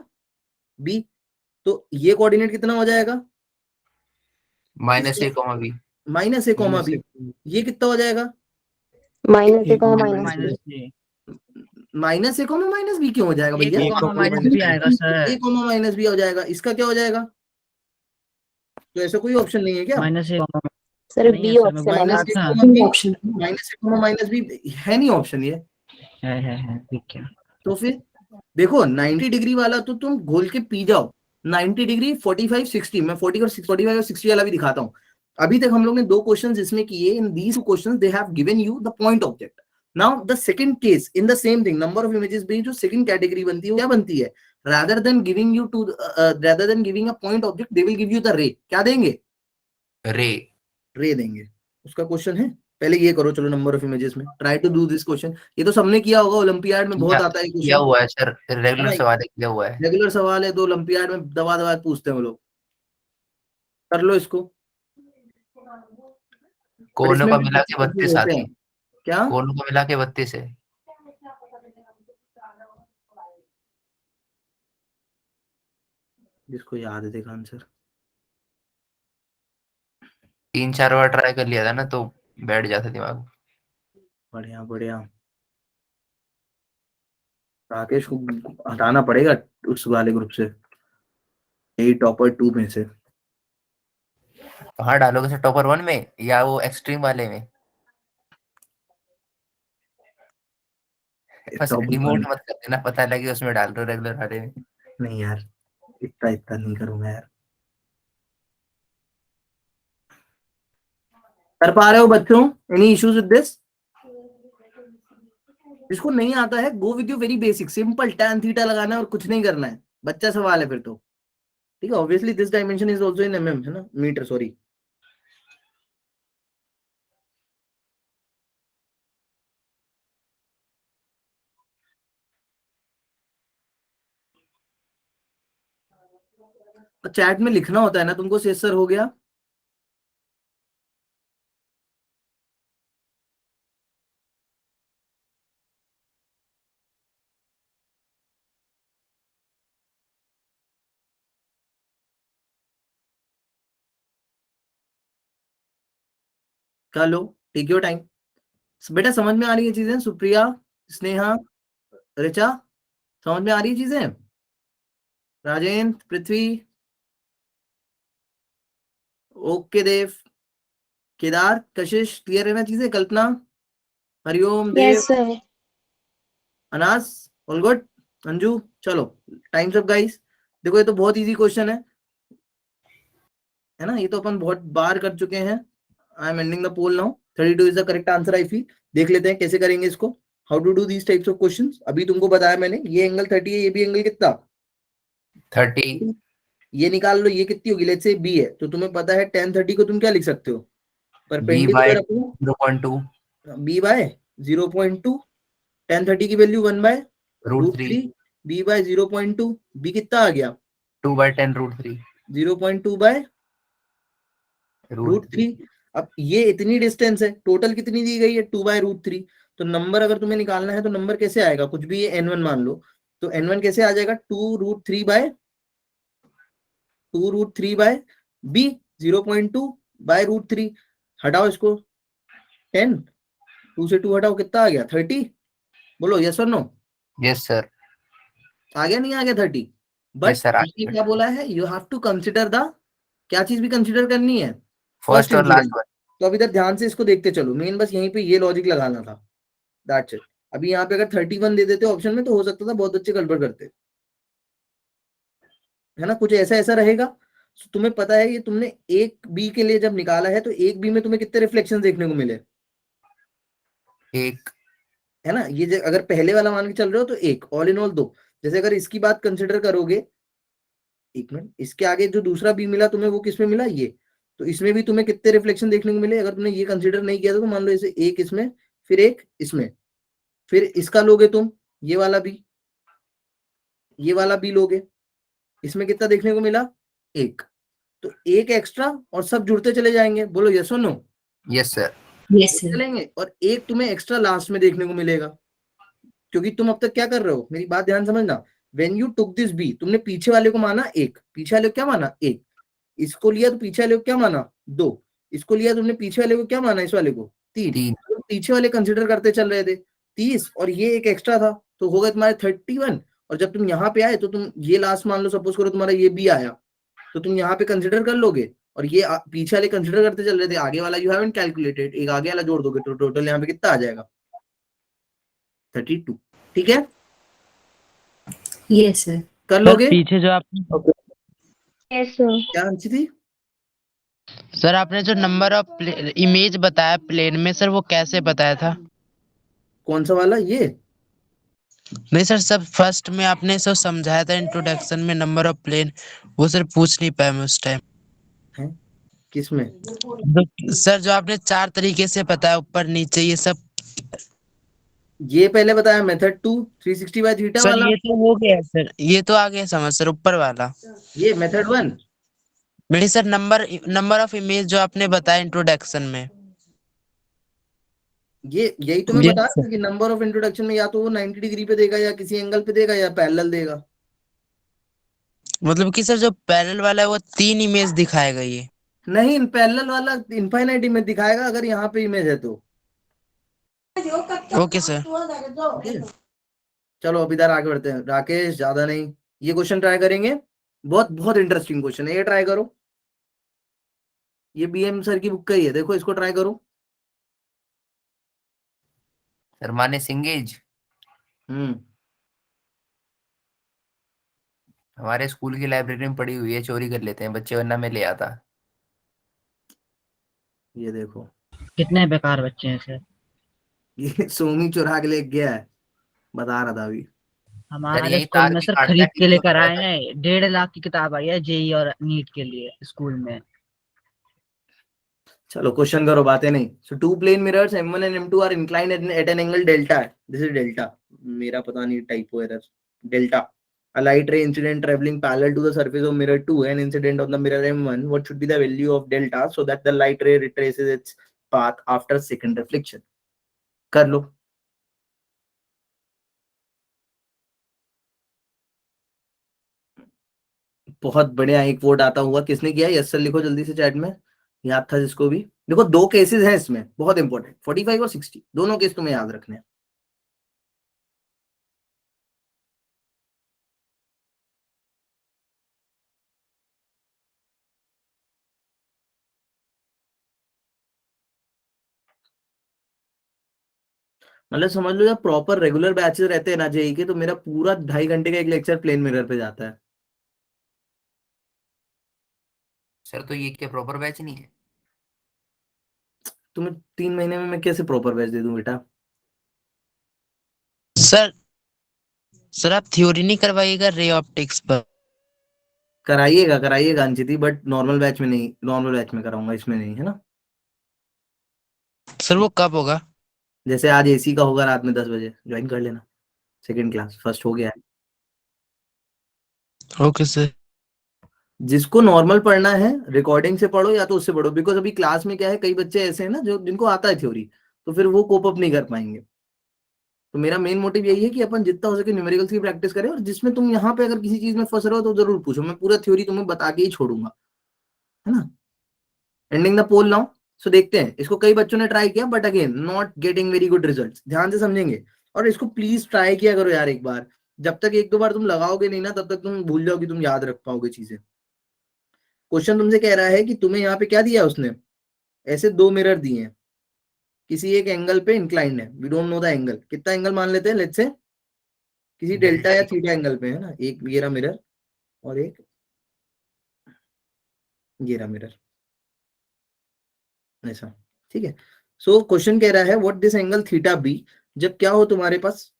Speaker 1: b, तो ये कोऑर्डिनेट कितना हो जाएगा
Speaker 6: minus a comma b।
Speaker 1: Minus A comma B, ये कितना हो जाएगा?
Speaker 3: Minus A comma minus
Speaker 2: minus B,
Speaker 1: minus A comma minus B क्यों हो जाएगा भैया?
Speaker 2: ए कॉमा माइनस बी आएगा sir,
Speaker 1: A comma minus B हो जाएगा, इसका क्या हो जाएगा? तो ऐसा कोई ऑप्शन नहीं है क्या?
Speaker 2: माइनस ए कॉमा
Speaker 3: सर
Speaker 2: नहीं
Speaker 3: बी
Speaker 2: है सर, मैं
Speaker 3: ऑप्शन
Speaker 2: बोल
Speaker 3: है ना।
Speaker 1: माइनस ए
Speaker 2: रहा था।
Speaker 1: Comma B,
Speaker 5: option
Speaker 1: minus A comma minus B है नहीं ऑप्शन ये।
Speaker 2: है ठीक है।
Speaker 1: तो फिर देखो 90 डिग्री वाला तो तुम घोल के पी जाओ, 90 डिग्री 45 60, मैं 40 और 45 और 60 वाला भी दिखाता हूँ। अभी तक हम लोग ने दो क्वेश्चंस इसमें किए, in these questions they have given you the point object. Now the second case in the same thing, number of images भी जो सेकंड कैटेगरी बनती है वो क्या बनती है? rather than giving you to rather than giving a point object they will give you the ray, क्या देंगे? रे देंगे। उसका क्वेश्चन है, पहले ये करो चलो, नंबर ऑफ इमेजेस में try to do this question. ये तो सबने किया होगा, ओलंपियाड में बहुत आता है
Speaker 6: किया
Speaker 1: क्वेश्चन,
Speaker 6: हुआ है सर, रेगुलर सवाल है, किया हुआ है।
Speaker 1: रेगुलर सवाल है, तो ओलंपियाड में दबा दबा पूछते हैं वो लोग। कर लो इसको।
Speaker 6: कोनों का मिला के 32 आती है,
Speaker 1: क्या?
Speaker 6: कोनों का मिला के 32 है।
Speaker 1: जिसको याद है देखा आंसर।
Speaker 6: 3-4 बार ट्राई कर लिया था ना, तो बैठ जाता दिमाग।
Speaker 1: बढ़िया बढ़िया। राकेश को हटाना पड़ेगा उस वाले ग्रुप से, यही टॉपर 2 में से।
Speaker 6: कहाँ डालोगे सर, टॉपर 1 में या वो एक्सट्रीम वाले में? बस डिमोट मत कर देना, पता लगे उसमें डाल दो रेगुलर वाले में।
Speaker 1: नहीं यार, इतना इतना नहीं करूंगा यार। कर पा रहे हो बच्चों? Any issues with this? जिसको नहीं आता है go with you very basic simple, tan theta लगाना है और कुछ नहीं करना है, बच्चा सवाल है फिर तो। ठीक है, obviously this dimension is also in mm है ना, मीटर सॉरी। चैट में लिखना होता है ना तुमको, से सर हो गया। कर लो, टेक योर टाइम। बेटा समझ में आ रही है चीजें? सुप्रिया, स्नेहा, ऋचा, समझ में आ रही है चीजें? राजेंद्र, पृथ्वी, ओके देव, केदार, कशिश, क्लियर है ना चीजें? कल्पना, हरिओम, देव,
Speaker 3: यस सर।
Speaker 1: अनास, ऑल गुड? अंजू, चलो टाइम्स अप गाइस। देखो ये तो बहुत इजी क्वेश्चन है ना, ये तो अपन बहुत बार कर चुके हैं। I am ending the poll now. 32 is the correct answer I feel. देख लेते हैं कैसे करेंगे इसको, how to do these types of questions. अभी तुमको बताया मैंने, ये एंगल 30 है, ये भी एंगल कितना?
Speaker 6: 30।
Speaker 1: ये निकाल लो, ये कितनी होगी? लेट्स से बी है, तो तुम्हें पता है tan 30 को तुम क्या लिख सकते हो?
Speaker 6: b/2
Speaker 1: perpendicular upon
Speaker 6: 0.2
Speaker 1: b/0.2, tan 30 की वैल्यू 1/√3, b/0.2, b कितना आ गया?
Speaker 6: 2/10√3
Speaker 1: 0.2/√3। अब ये इतनी डिस्टेंस है, टोटल कितनी दी गई है? 2/√3। तो नंबर अगर तुम्हें निकालना है तो नंबर कैसे आएगा? कुछ भी, ये n1 मान लो, तो n1 कैसे आ जाएगा? 2√3/b, 0.2/√3। हटाओ इसको, 10, 2 से 2 हटाओ, कितना आ गया? 30। बोलो यस और नो?
Speaker 6: Yes sir.
Speaker 1: आ गया नहीं आ गया 30? बट
Speaker 6: Yes, sir, आ
Speaker 1: ये
Speaker 6: गया।
Speaker 1: क्या बोला है? You have to consider the, क्या चीज भी कंसिडर करनी है?
Speaker 6: फर्स्ट और लास्ट वन।
Speaker 1: तो अब इधर ध्यान से इसको देखते चलो, मेन बस यहीं पे ये लॉजिक लगाना था, दैट्स इट। अभी यहाँ पे अगर 31 दे देते ऑप्शन में तो हो सकता था बहुत बच्चे गड़बड़ करते, है ना, कुछ ऐसा ऐसा रहेगा। तो तुम्हें पता है ये तुमने एक बी के लिए जब निकाला है तो एक बी में तुम्हें कितने रिफ्लेक्शन देखने को मिले?
Speaker 6: एक,
Speaker 1: है ना, ये अगर पहले वाला मान के चल रहे हो तो एक, ऑल इन ऑल 2। जैसे अगर इसकी बात कंसिडर करोगे, एक मिनट, इसके आगे जो दूसरा बी मिला तुम्हें वो किसमें मिला? ये, तो इसमें भी तुम्हें कितने रिफ्लेक्शन देखने को मिले? अगर तुमने ये कंसिडर नहीं किया तो मान लो इसे एक इसमें, फिर एक इसमें, फिर इसका लोगे तुम, ये वाला भी, ये वाला भी लोगे, इसमें कितना देखने को मिला? एक। तो एक एक्स्ट्रा और सब जुड़ते चले जाएंगे। बोलो यस और no?
Speaker 6: Yes sir.
Speaker 5: Yes sir.
Speaker 1: चलेंगे, और एक तुम्हें एक्स्ट्रा लास्ट में देखने को मिलेगा, क्योंकि तुम अब तक क्या कर रहे हो, मेरी बात ध्यान समझना। When you took this B, तुमने पीछे वाले को माना एक, पीछे वाले को क्या माना? एक। इसको लिया तो पीछे वाले को क्या माना? 2। इसको लिया तुमने, पीछे वाले को क्या माना, इस वाले को 3,
Speaker 6: तीन।
Speaker 1: पीछे वाले कंसिडर करते चल रहे थे 30, और ये एक एक्स्ट्रा था, तो हो गए तुम्हारे 31। और जब तुम यहाँ पे आए तो तुम ये लास्ट मान लो, सपोज करो तुम्हारा ये भी आया, तो तुम यहाँ पे कंसिडर कर लोगे, और ये पीछे वाले कंसिडर करते चल रहे थे, आगे वाला यू हैवंट कैलकुलेटेड, एक आगे वाला जोड़ दोगे तो टोटल यहाँ पे कितना आ जाएगा, 32। ठीक है,
Speaker 5: यस सर।
Speaker 1: कर
Speaker 4: सर
Speaker 1: लोगे?
Speaker 4: पीछे जो आपने
Speaker 3: यस सर।
Speaker 1: क्या अंशी थी?
Speaker 4: सर आपने जो नंबर ऑफ इमेज बताया प्लेन में, सर वो कैसे बताया था?
Speaker 1: कौन सा वाला? ये
Speaker 4: नहीं सर, सब फर्स्ट में आपने सब समझाया था इंट्रोडक्शन में नंबर ऑफ प्लेन, वो सर पूछ नहीं पाया मैं उस टाइम।
Speaker 1: है किसमें?
Speaker 4: सर जो आपने 4 तरीके से बताया, ऊपर नीचे ये सब।
Speaker 1: ये पहले बताया मेथड 2 360 बाय थीटा
Speaker 4: सर
Speaker 1: वाला,
Speaker 4: ये तो हो गया सर, ये तो आ गया समझ सर, ऊपर वाला।
Speaker 1: ये मेथड 1।
Speaker 4: नहीं सर, नंबर ऑफ इमेज जो आपने बताया इंट्रोडक्शन में।
Speaker 1: ये यही तो मैं
Speaker 4: Yes,
Speaker 1: बता
Speaker 4: sir.
Speaker 1: रहा था कि नंबर ऑफ इंट्रोडक्शन में या तो वो 90 डिग्री पे देगा, या किसी एंगल पे देगा, या पैरेलल देगा।
Speaker 4: मतलब कि सर जो पैरेलल वाला है वो 3 इमेज दिखाएगा ये।
Speaker 1: नहीं, पैरेलल वाला इनफाइनाइट इमेज दिखाएगा अगर यहाँ पे इमेज है तो।
Speaker 4: Okay sir.
Speaker 1: ठीक है? चलो अब इधर आगे बढ़ते हैं। राकेश, ज्यादा नहीं, ये क्वेश्चन ट्राई करेंगे, बहुत बहुत इंटरेस्टिंग क्वेश्चन है, ये ट्राई करो। ये बीएम सर की बुक का ही है, देखो इसको ट्राई करो।
Speaker 6: सर माने सिंगेज हमारे स्कूल की लाइब्रेरी में पड़ी हुई है, चोरी कर लेते हैं बच्चे, वरना मैं ले आता।
Speaker 1: ये देखो,
Speaker 2: कितने बेकार बच्चे हैं सर।
Speaker 1: ये सोमी चुरा के ले गया है, बता रहा था अभी।
Speaker 2: हमारे
Speaker 6: यही
Speaker 2: स्कूल
Speaker 6: तार
Speaker 2: में
Speaker 6: भी
Speaker 2: सर
Speaker 6: काटता
Speaker 2: खरीद
Speaker 6: है,
Speaker 2: के लेकर
Speaker 6: कितना
Speaker 2: आए हैं, 1.5 लाख की किताब आई है जेई और नीट के लिए स्कूल में।
Speaker 1: चलो क्वेश्चन करो, बातें नहीं। So two plane mirrors M1 and M2 are inclined at an angle delta, this is delta, मेरा पता नहीं typo error, delta. A light ray incident traveling parallel to the surface of mirror 2 and incident on the mirror M1, what should be the value of delta so that the light ray retraces its path after second reflection? कर लो। बहुत बढ़िया, एक vote आता हुआ, किसने किया? Yes sir लिखो जल्दी से चैट में, याद था जिसको भी। देखो 2 केसेस हैं इसमें, बहुत इंपॉर्टेंट, 45 और 60, दोनों केस तुम्हें याद रखने हैं। मतलब समझ लो, जब प्रॉपर रेगुलर बैचेस रहते हैं ना जेई के, तो मेरा पूरा 2.5 घंटे का एक लेक्चर प्लेन मिरर पे जाता है।
Speaker 6: सर तो ये क्या प्रॉपर बैच नहीं है?
Speaker 1: तुम्हें 3 महीने में मैं कैसे प्रॉपर बैच दे दूं बेटा?
Speaker 4: सर आप थ्योरी नहीं करवाइएगा रे ऑप्टिक्स पर?
Speaker 1: कराइएगा कराइएगा अंशिति, बट नॉर्मल बैच में नहीं, नॉर्मल बैच में कराऊंगा, इसमें नहीं, है ना।
Speaker 4: सर वो कब होगा?
Speaker 1: जैसे आज एसी का होगा रात में 10 बजे, ज्वाइन कर लेना, सेकंड क्लास, फर्स्ट हो गया है।
Speaker 4: Okay sir.
Speaker 1: जिसको नॉर्मल पढ़ना है रिकॉर्डिंग से पढ़ो या तो उससे पढ़ो, बिकॉज अभी क्लास में क्या है, कई बच्चे ऐसे हैं ना जो जिनको आता है थ्योरी, तो फिर वो कोप अप नहीं कर पाएंगे। तो मेरा मेन मोटिव यही है कि अपन जितना हो सके न्यूमेरिकल्स की प्रैक्टिस करें, और जिसमें तुम यहाँ पे अगर किसी चीज में फंस रहे हो तो जरूर पूछो, मैं पूरा थ्योरी तुम्हें बता के ही छोड़ूंगा, है ना। Ending the poll now. So देखते हैं, इसको कई बच्चों ने ट्राई किया but again not getting very good results, ध्यान से समझेंगे। और इसको प्लीज ट्राई किया करो यार एक बार, जब तक 1-2 बार तुम लगाओगे नहीं ना, तब तक तुम भूल जाओगे, तुम याद रख पाओगे चीजें। क्वेश्चन तुमसे कह रहा है कि तुम्हें यहाँ पे क्या दिया है उसने, ऐसे 2 मिरर दिए हैं, किसी एक एंगल पे इंक्लाइंड है, we don't know the angle, कितना एंगल मान लेते हैं, लेट्स से किसी डेल्टा या थीटा एंगल पे, है ना, एक ये रहा मिरर और एक ये रहा मिरर, ऐसा, ठीक है। सो क्वेश्चन कह रहा है what this angle theta be, जब क्या हो तुम्हारे पास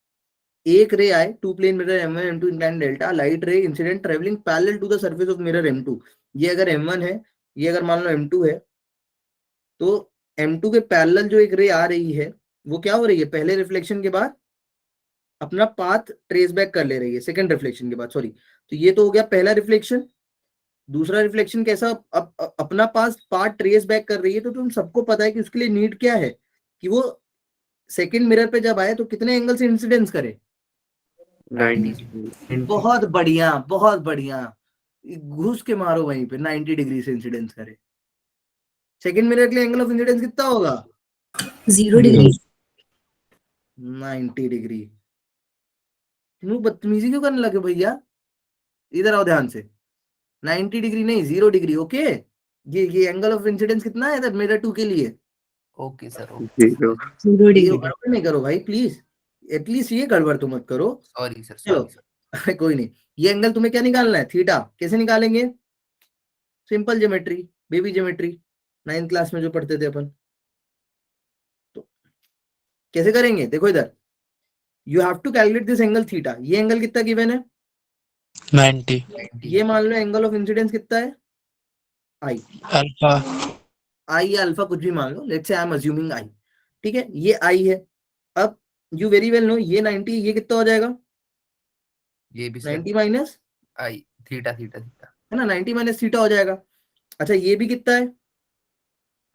Speaker 1: एक रे आए, two plane mirror M1 M2 inclined delta, light ray incident travelling parallel to the surface of mirror M2। ये अगर M1 है, ये अगर मान लो M2 है, तो M2 के पैरेलल जो एक रे आ रही है, वो क्या हो रही है, पहले रिफ्लेक्शन के बाद अपना पाथ ट्रेस बैक कर ले रही है, सेकंड रिफ्लेक्शन के बाद, सॉरी। तो ये तो हो गया पहला रिफ्लेक्शन। दूसरा रिफ्लेक्शन कैसा, अपना पाथ ट्रेस बैक कर रही है, तो तुम सबको पता है कि उसके लिए नीड क्या है, कि वो सेकंड मिरर पे जब आए तो कितने एंगल से इंसिडेंस करे,
Speaker 6: 90।
Speaker 1: बहुत बढ़िया बहुत बढ़िया, घुस के मारो वहीं पे, 90 डिग्री से इंसिडेंस करे। सेकंड मिरर के लिए एंगल ऑफ इंसिडेंस कितना होगा?
Speaker 5: 0 डिग्री
Speaker 1: 90 डिग्री। तुम बदतमीजी क्यों करने लगे भैया? इधर आओ ध्यान से। 90 डिग्री नहीं, 0 डिग्री। ओके, ये एंगल ऑफ इंसिडेंस कितना है इधर मिरर 2 के लिए?
Speaker 6: ओके सर,
Speaker 5: 0
Speaker 1: ये
Speaker 5: डिग्री
Speaker 1: गड़बड़ नहीं करो भाई प्लीज, एटलीस्ट ये गड़बड़ तो मत करो।
Speaker 6: सॉरी सर,
Speaker 1: चलो
Speaker 6: सॉरी सर।
Speaker 1: कोई नहीं। ये एंगल तुम्हें क्या निकालना है? थीटा। कैसे निकालेंगे? Simple geometry, baby geometry, 9th class में जो पढ़ते थे अपन। तो कैसे करेंगे? देखो इधर, you have to calculate this angle theta. ये एंगल कितना गिवन है?
Speaker 4: 90
Speaker 1: ये मान लो एंगल ऑफ इंसिडेंस कितना है? आई।
Speaker 4: अल्फा।
Speaker 1: आई या अल्फा कुछ भी मान लो, let's say I am assuming आई। ठीक है, ये आई है। अब यू वेरी वेल नो ये 90, ये कितना हो जाएगा?
Speaker 6: ये भी सर
Speaker 1: 90 माइनस
Speaker 6: आई थीटा थीटा थीटा
Speaker 1: है ना, 90 माइनस थीटा हो जाएगा। अच्छा ये भी कितना है?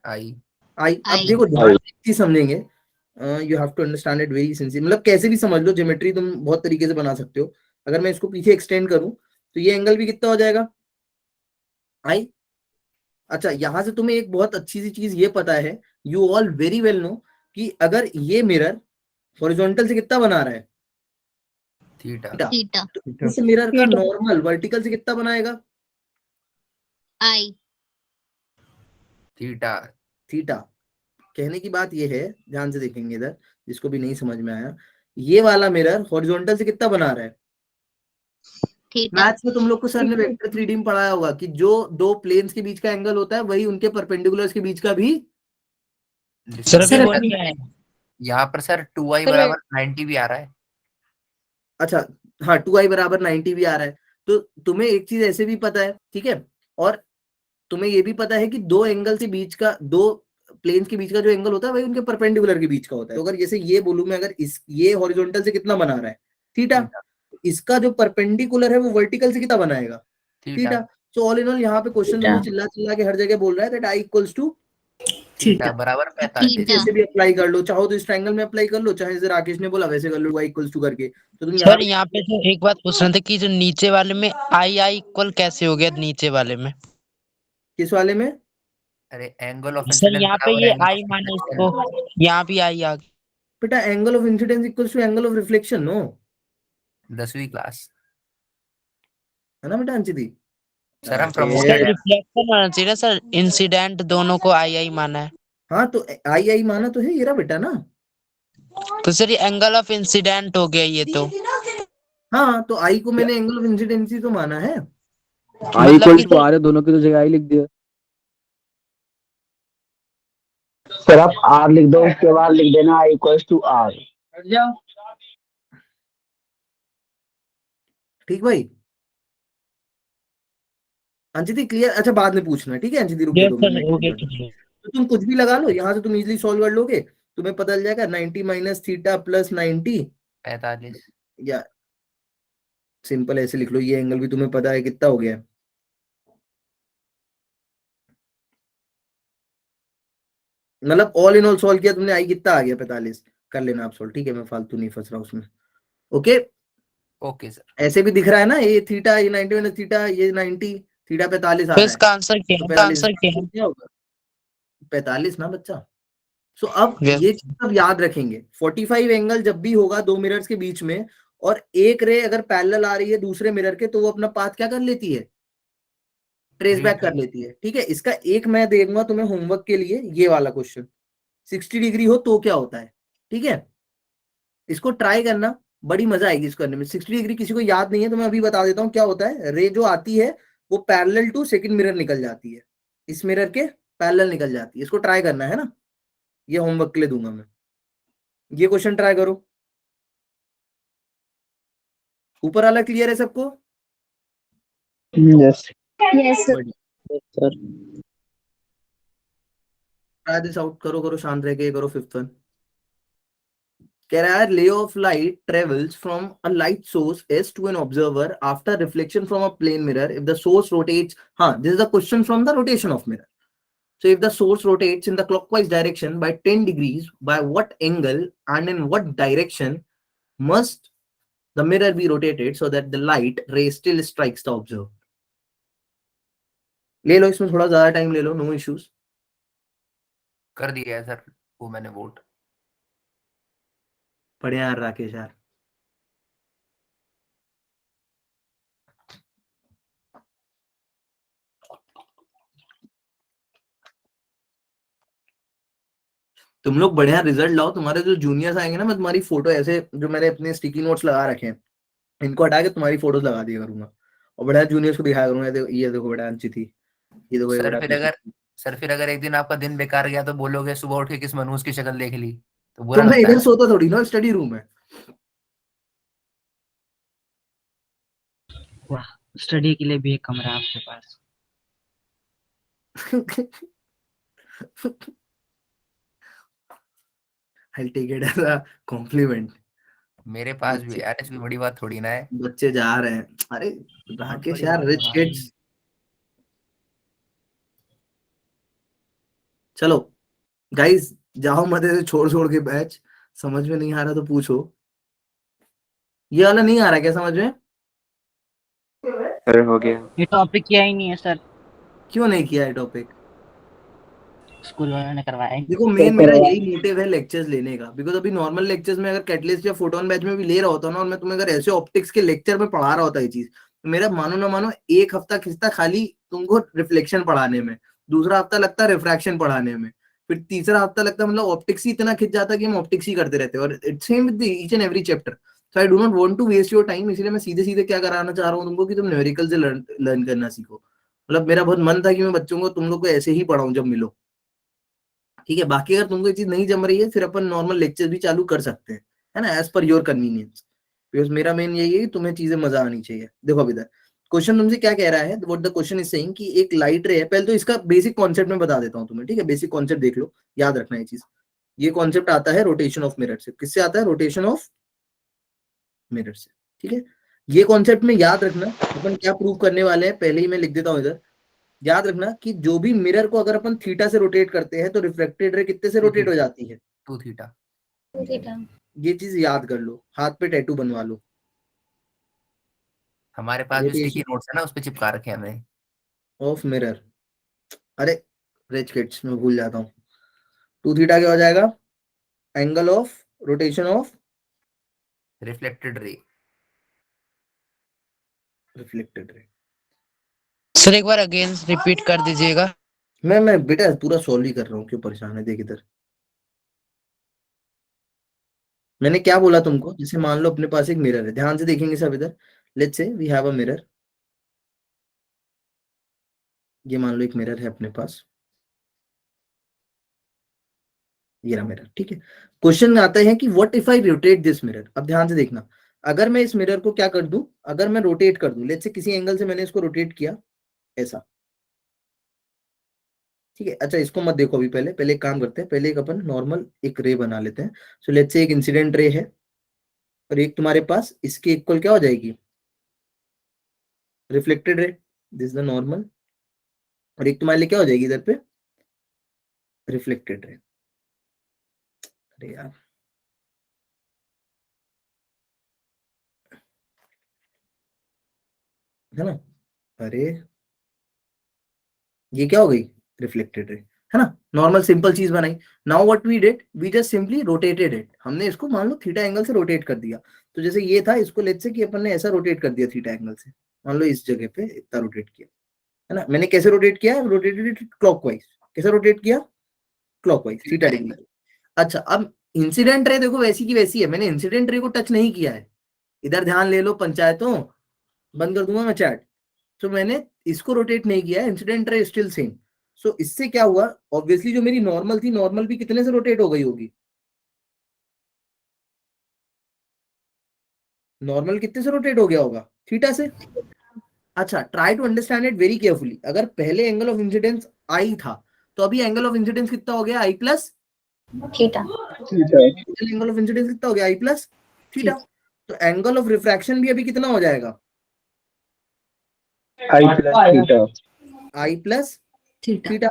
Speaker 6: आई
Speaker 1: आई। अब देखो ध्यान से चीज समझेंगे, you have to understand it very sincere, मतलब कैसे भी समझ लो, ज्योमेट्री तुम बहुत तरीके से बना सकते हो। अगर मैं इसको पीछे एक्सटेंड करूं तो ये एंगल भी कितना हो जाएगा? आई। अच्छा यहाँ से तुम्हें एक बहुत अच्छी सी चीज ये पता है, you all very well know, कि अगर ये मिरर हॉरिजॉन्टल से कितना बना रहा है?
Speaker 6: थीटा
Speaker 5: थीटा
Speaker 1: तो इस मिरर का नॉर्मल वर्टिकल से कितना बनाएगा?
Speaker 5: आई
Speaker 6: थीटा
Speaker 1: थीटा। कहने की बात ये है, ध्यान से देखेंगे इधर, जिसको भी नहीं समझ में आया, ये वाला मिरर हॉरिजॉन्टल से कितना बना रहा है?
Speaker 5: थीटा
Speaker 1: मैथ्स में तुम लोग को सर ने वेक्टर 3D में पढ़ाया होगा कि जो दो प्लेन्स के बीच का एंगल होता है वही उनके परपेंडिकुलर्स के बीच का भी।
Speaker 4: सर
Speaker 5: सर,
Speaker 4: अभी वो नहीं आया।
Speaker 6: यहाँ पर सर 2i
Speaker 4: सर,
Speaker 6: बराबर 90 भी आ रहा है।
Speaker 1: अच्छा हाँ, 2i बराबर 90 भी आ रहा है। तो तुम्हें एक चीज ऐसे भी पता है, ठीक है, और तुम्हें ये भी पता है कि दो एंगल के बीच का, दो प्लेन्स के बीच का जो एंगल होता है वही उनके परपेंडिकुलर के बीच का होता है। तो अगर जैसे ये बोलूं मैं, अगर इस ये हॉरिजॉन्टल से कितना बना रहा है? थीटा। इसका जो परपेंडिकुलर है वो वर्टिकल से कितना बनाएगा? Theta. So all in all यहाँ पे क्वेश्चन मुझे चिल्ला चिल्ला के हर जगह बोल रहा है that i equals to
Speaker 6: theta बराबर 45।
Speaker 1: जैसे भी अप्लाई कर लो, चाहो तो इस ट्रायंगल में अप्लाई कर लो, चाहे जैसे राकेश ने बोला वैसे कर लो, y इक्वल्स टू करके। तो तुम
Speaker 4: सर यहाँ पे तो एक बात पूछना था कि जो नीचे वाले में आई आई इक्वल कैसे हो गया नीचे वाले में?
Speaker 1: किस वाले में?
Speaker 6: अरे एंगल ऑफ
Speaker 4: सर
Speaker 6: इंसिडेंस
Speaker 4: यहाँ पे
Speaker 6: बराबर
Speaker 4: ये
Speaker 6: एंगल
Speaker 4: आई माना इसको, यहाँ भी आई आ गया।
Speaker 1: बेटा angle of incidence equals to angle of reflection, no?
Speaker 6: 10वीं क्लास
Speaker 1: है ना बेटा अंचिति?
Speaker 6: सर, हम
Speaker 4: सर
Speaker 6: प्रमोटेड है।
Speaker 4: रिफ्लेक्शन माना चाहिए ना सर, इंसिडेंट दोनों को आई आई माना है।
Speaker 1: हाँ तो आई आई माना तो है ये रहा बेटा ना।
Speaker 4: तो सर ये एंगल ऑफ इंसिडेंट हो गया ये तो।
Speaker 1: हाँ तो आई को मैंने एंगल ऑफ इंसिडेंसी तो माना है।
Speaker 7: आई
Speaker 4: मतलब
Speaker 7: इक्वल
Speaker 4: कि
Speaker 7: टू
Speaker 4: सर
Speaker 7: आर है, दोनों की तो जगह आई लिख दिया।
Speaker 8: सर आप आर लिख दो, उसके बाद लिख देना आई इक्वल्स टू आर।
Speaker 1: ठीक भाई अंचिति, क्लियर? अच्छा बाद में पूछना, ठीक है अंचिति, रुक जा
Speaker 4: यस
Speaker 1: 2
Speaker 4: सर
Speaker 1: मिनट।
Speaker 4: हो गया।
Speaker 1: तो तुम कुछ भी लगा लो, यहाँ से तुम इजीली सॉल्व कर लोगे, तुम्हें पता चल जाएगा 90 माइनस थीटा प्लस 90,
Speaker 6: 45
Speaker 1: या सिंपल ऐसे लिख लो, ये एंगल भी तुम्हें पता है कितना हो गया है। मतलब ऑल इन ऑल सॉल्व किया तुमने, आई कितना आ गया? 45। कर लेना आप सॉल्व, ठीक है, मैं फालतू नहीं फंस रहा उसमें। Okay
Speaker 6: okay sir.
Speaker 1: ऐसे भी दिख रहा है ना, ये थीटा, ये 90 माइनस थीटा, ये 90, थीटा 45 आ
Speaker 4: तो
Speaker 1: रहा है।
Speaker 4: इसका आंसर क्या
Speaker 1: तो
Speaker 4: है? इसका
Speaker 1: 45
Speaker 4: आंसर क्या है?
Speaker 1: क्या होगा? 45 ना बच्चा। सो अब
Speaker 4: Yes.
Speaker 1: ये चीज सब याद रखेंगे, 45 एंगल जब भी होगा दो मिरर्स के बीच में, और एक रे अगर पैरेलल आ रही है दूसरे मिरर के, तो वो अपना पाथ क्या कर लेती है? ट्रेस बैक कर लेती है। ठीक है, इसका एक मैं देऊंगा तुम्हें होमवर्क के लिए, ये वाला क्वेश्चन 60 डिग्री हो तो क्या होता है, ठीक है, इसको ट्राई करना, बड़ी मजा आएगी इसको करने में। 60 डिग्री किसी को याद नहीं है तो मैं अभी बता देता हूँ क्या होता है। रे जो आती है वो पैरेलल टू सेकंड मिरर निकल जाती है, इस मिरर के पैरेलल निकल जाती है। इसको ट्राई करना है ना, ये होमवर्क के लिए दूंगा मैं, ये क्वेश्चन ट्राई करो। ऊपर वाला क्लियर है सबको?
Speaker 8: Yes
Speaker 3: yes sir.
Speaker 4: Sir
Speaker 1: try this out, करो करो शांत रह के करो। फिफ्थ वन कह रहा है, lay off light travels from a light source S to an observer after reflection from a plane mirror if the source rotates. हाँ, this is the question from the rotation of mirror. So if the source rotates in the clockwise direction by 10 degrees, by what angle and in what direction must the mirror be rotated so that the light ray still strikes the observer? ले लो, इसमें थोड़ा ज्यादा time ले लो, no issues.
Speaker 6: कर दिया है sir वो मैंने वोट।
Speaker 1: बढ़िया यार राकेश यार। तुम लोग बढ़िया रिजल्ट लाओ, तुम्हारे जो जूनियर्स आएंगे ना, मैं तुम्हारी फोटो ऐसे जो मैंने अपने स्टिकी नोट्स लगा रखे हैं इनको हटा के तुम्हारी फोटोज लगा दिया करूंगा और बढ़िया जूनियर्स को दिखाया करूंगा, ये देखो बेटा अंची थी, ये देखो ये
Speaker 6: सर
Speaker 1: बेटा
Speaker 6: फिर
Speaker 1: प्रीति
Speaker 6: अगर
Speaker 1: थी।
Speaker 6: सर फिर अगर एक दिन आपका दिन बेकार गया तो बोलोगे सुबह उठ के किस मनहूस की शक्ल देख ली, तो
Speaker 1: तो
Speaker 6: बुरा
Speaker 1: मैं
Speaker 6: लगता है
Speaker 1: इधर
Speaker 6: ना।
Speaker 1: सोता थोड़ी ना, स्टडी रूम में।
Speaker 2: वाह, स्टडी के लिए भी एक कमरा आपके पास।
Speaker 1: I'll take it as a compliment.
Speaker 6: मेरे पास भी
Speaker 1: बच्चे
Speaker 6: यार, इसमें बड़ी बात थोड़ी ना है।
Speaker 1: बच्चे जा रहे हैं। अरे
Speaker 2: बहुत
Speaker 1: राकेश
Speaker 2: बड़ी
Speaker 1: यार,
Speaker 2: बात
Speaker 1: रिच
Speaker 2: है भाई।
Speaker 1: किड्स। चलो गाइस, जाओ मत ऐसे छोड़ छोड़ के बैच। समझ में नहीं आ रहा तो पूछो। ये वाला नहीं आ रहा क्या समझ में?
Speaker 7: सर हो गया।
Speaker 2: ये टॉपिक किया ही नहीं है सर,
Speaker 1: क्यों नहीं किया है टॉपिक?
Speaker 2: स्कूल वालों ने करवाया ही नहीं।
Speaker 1: देखो मेन मेरा यही मोटिव है लेक्चर्स लेने का, बिकॉज अभी नॉर्मल लेक्चर्स में अगर कैटलिस्ट या फोटोन बैच में भी ले रहा होता ना, और मैं तुम्हें अगर ऐसे ऑप्टिक्स के लेक्चर में पढ़ा रहा होता ये चीज, तो मेरा मानो ना मानो एक हफ्ता खिंचता खाली तुमको रिफ्लेक्शन पढ़ाने में, दूसरा हफ्ता लगता रिफ्रैक्शन पढ़ाने में, फिर तीसरा हफ्ता लगता मतलब ऑप्टिक्स ही इतना खिंच जाता कि हम ऑप्टिक्स ही करते रहते हैं, और it's same with each and every chapter. So I do not want to waste your time, इसलिए मैं सीधे सीधे क्या कराना चाह रहा हूँ तुमको कि तुम न्यूमेरिकल से लर्न करना सीखो। मतलब मेरा बहुत मन था कि मैं बच्चों को तुम लोग को ऐसे ही पढ़ाऊं जब मिलो, ठीक है। बाकी अगर तुमको ये चीज नहीं जम रही है फिर अपन नॉर्मल लेक्चर भी चालू कर सकते हैं, है ना, एज पर योर कन्वीनियंस। बिकॉज मेरा मेन यही है कि तुम्हें चीजें मजा आनी चाहिए। देखो अभी तक क्वेश्चन तुमसे क्या कह रहा है, what the question is saying कि एक लाइट रे है। पहले तो इसका बेसिक कॉन्सेप्ट मैं बता देता हूँ तुम्हें, ठीक है। बेसिक कॉन्सेप्ट देख लो, याद रखना ये चीज। ये कॉन्सेप्ट आता है रोटेशन ऑफ मिरर से। किससे आता है? रोटेशन ऑफ मिरर से, ठीक है। ये कॉन्सेप्ट में याद रखना अपन क्या प्रूव करने वाले हैं, पहले ही मैं लिख देता हूँ इधर। याद रखना कि जो भी मिरर को अगर अपन थीटा से रोटेट करते हैं तो रिफ्लेक्टेड रे कितने से रोटेट हो जाती है?
Speaker 6: 2 थीटा।
Speaker 1: ये चीज याद कर लो, हाथ पे टैटू बनवा लो।
Speaker 6: हमारे पास भी स्टिकी
Speaker 1: रोटेशन
Speaker 6: नोट्स है ना, उस पे चिपका रखे हैं हमें।
Speaker 1: Of mirror. अरे रिच किड्स में भूल जाता हूँ। 2 थीटा क्या हो जाएगा? Angle of rotation of
Speaker 6: reflected ray.
Speaker 1: Reflected ray.
Speaker 4: Sir एक बार अगेन रिपीट कर दीजिएगा।
Speaker 1: मैं बेटा पूरा सॉल्व ही कर रहा हूँ, क्यों परेशान है? देख इधर मैंने क्या बोला तुमको। जैसे मान लो अपने पास एक मिरर है, ध्यान से देखेंगे सब इधर। Let's say we have a mirror. ये मान लो एक मिरर है अपने पास, ये रहा मिरर, ठीक है। क्वेश्चन में आता है कि what if I rotate this mirror. अब ध्यान से देखना, अगर मैं इस मिरर को क्या कर दूं, अगर मैं रोटेट कर दूं, लेट्स से किसी एंगल से मैंने इसको रोटेट किया ऐसा, ठीक है। अच्छा इसको मत देखो अभी, पहले पहले एक काम करते हैं, पहले एक अपन नॉर्मल एक रे बना लेते हैं। सो लेट्स से एक इंसिडेंट रे है और एक तुम्हारे पास इसके इक्वल क्या हो जाएगी? Reflected ray, this the normal, और एक तुम्हारे लिए क्या हो जाएगी इधर पे? Reflected ray. अरे यार है ना, अरे ये क्या हो गई? रिफ्लेक्टेड रे, है ना। नॉर्मल सिंपल चीज बनाई। Now what we did, we just simply rotated it. हमने इसको मान लो थीटा एंगल से रोटेट कर दिया। तो जैसे ये था, इसको लेट्स से कि अपन ने ऐसा रोटेट कर दिया थीटा एंगल से, मान लो इस जगह पे इतना रोटेट किया, है ना। मैंने कैसे रोटेट किया? Rotated it clockwise. कैसे रोटेट किया? Clockwise, theta degree. अच्छा अब इंसिडेंट रे देखो वैसी की वैसी है, मैंने इंसिडेंट रे को टच नहीं किया है। इधर ध्यान ले लो पंचायतों, बंद कर दूंगा मैं चैट। तो मैंने इसको रोटेट नहीं किया है, इंसिडेंट रे स्टिल सेम। सो इससे क्या हुआ, ऑब्वियसली जो मेरी नॉर्मल थी, नॉर्मल भी कितने से रोटेट हो गई होगी? नॉर्मल कितने से रोटेट हो गया होगा? थीटा से। अच्छा try to understand it very carefully. अगर पहले एंगल ऑफ इंसिडेंस आई था, तो अभी एंगल ऑफ इंसिडेंस कितना हो गया? I plus
Speaker 5: theta.
Speaker 1: Angle of incidence कितना हो गया? I plus theta. तो एंगल ऑफ रिफ्रैक्शन भी अभी कितना हो जाएगा?
Speaker 8: I plus theta.
Speaker 1: I plus
Speaker 5: theta.
Speaker 1: Theta.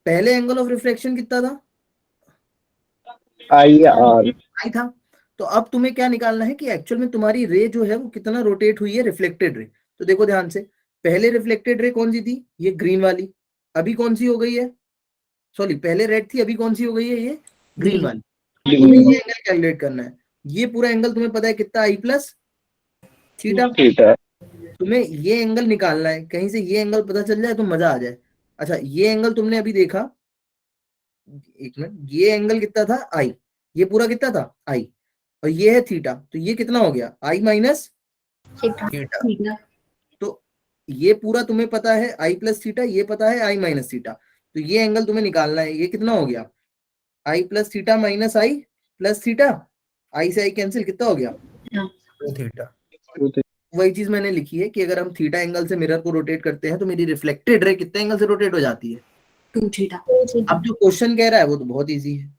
Speaker 1: पहले एंगल ऑफ रिफ्रैक्शन कितना था?
Speaker 8: I R.
Speaker 1: आई था। तो अब तुम्हें क्या निकालना है कि एक्चुअल में तुम्हारी रे जो है वो कितना रोटेट हुई है? Reflected ray. तो देखो ध्यान से, पहले रिफ्लेक्टेड रे कौन सी थी? ये ग्रीन वाली। अभी कौन सी हो गई है? सॉरी पहले रेड थी, अभी कौन सी हो गई है ये ग्रीन
Speaker 5: Green.
Speaker 1: वाली। तुम्हें ये एंगल कैलकुलेट करना है, ये पूरा एंगल तुम्हें पता है कितना आई प्लस थीटा,
Speaker 8: थीटा।
Speaker 1: तुम्हें ये एंगल निकालना है, कहीं से ये एंगल पता चल जाए तो मजा आ जाए। अच्छा ये एंगल तुमने अभी देखा, एक मिनट, ये एंगल कितना था आई, ये पूरा कितना था आई, और ये है थीटा, तो ये कितना हो गया आई माइनस
Speaker 5: थीटा।
Speaker 1: थीटा।
Speaker 5: थीटा।
Speaker 1: तो ये पूरा तुम्हें पता है आई प्लस थीटा, ये पता है आई माइनस थीटा, तो ये एंगल तुम्हें निकालना है, ये कितना हो गया I plus theta minus I plus theta, आई से आई कैंसिल, कितना हो गया
Speaker 5: हाँ।
Speaker 1: थीटा। वही चीज मैंने लिखी है कि अगर हम थीटा एंगल से मिरर को रोटेट करते हैं तो मेरी रिफ्लेक्टेड रे कितने एंगल से रोटेट हो जाती है
Speaker 5: 2 थीटा।
Speaker 1: अब जो क्वेश्चन कह रहा है वो तो बहुत इजी है,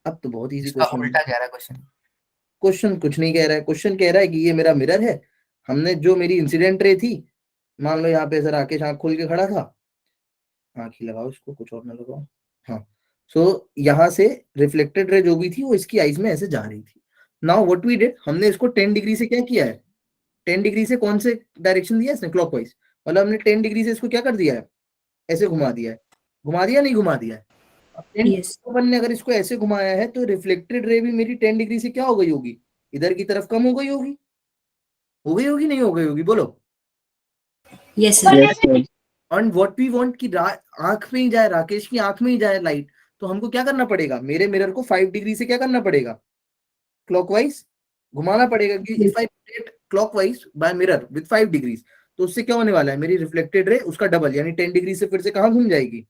Speaker 1: अब तो बहुत इजी
Speaker 6: इसका
Speaker 1: क्वेश्चन
Speaker 6: उल्टा कह रहा है क्वेश्चन।
Speaker 1: क्वेश्चन कुछ नहीं कह रहा है, क्वेश्चन कह रहा है कि ये मेरा मिरर है, हमने जो मेरी इंसिडेंट रे थी, मान लो यहाँ पे ऐसा राकेश आंख खोल के खड़ा था, आंख ही लगाओ इसको, कुछ और ना लगाओ, हाँ, सो यहाँ से रिफ्लेक्टेड रे जो भी थी वो इसकी आईज में ऐसे जा रही थी। नाउ व्हाट वी डिड, हमने इसको 10 डिग्री से क्या किया है, 10 डिग्री से कौन से डायरेक्शन दिया है इसने, क्लॉकवाइज, मतलब हमने 10 डिग्री से इसको क्या कर दिया है, ऐसे घुमा दिया है, घुमा दिया नहीं घुमा दिया है। अब 10
Speaker 5: Yes.
Speaker 1: अपन ने अगर इसको ऐसे घुमाया है तो रिफ्लेक्टेड रे भी मेरी 10 डिग्री से क्या हो गई होगी, इधर की तरफ कम हो गई होगी, हो गई होगी नहीं हो गई होगी, बोलो।
Speaker 5: Yes, sir.
Speaker 8: Yes sir.
Speaker 1: And what we want कि आंख में ही जाए, राकेश की आंख में ही जाए लाइट, तो हमको क्या करना पड़ेगा, मेरे मिरर को 5 डिग्री से क्या करना पड़ेगा, क्लॉकवाइज घुमाना पड़ेगा, कि if I rotate clockwise by mirror with 5 degrees, तो उससे क्या होने वाला है, मेरी रिफ्लेक्टेड रे उसका डबल यानी 10 डिग्री से फिर से कहां घूम जाएगी,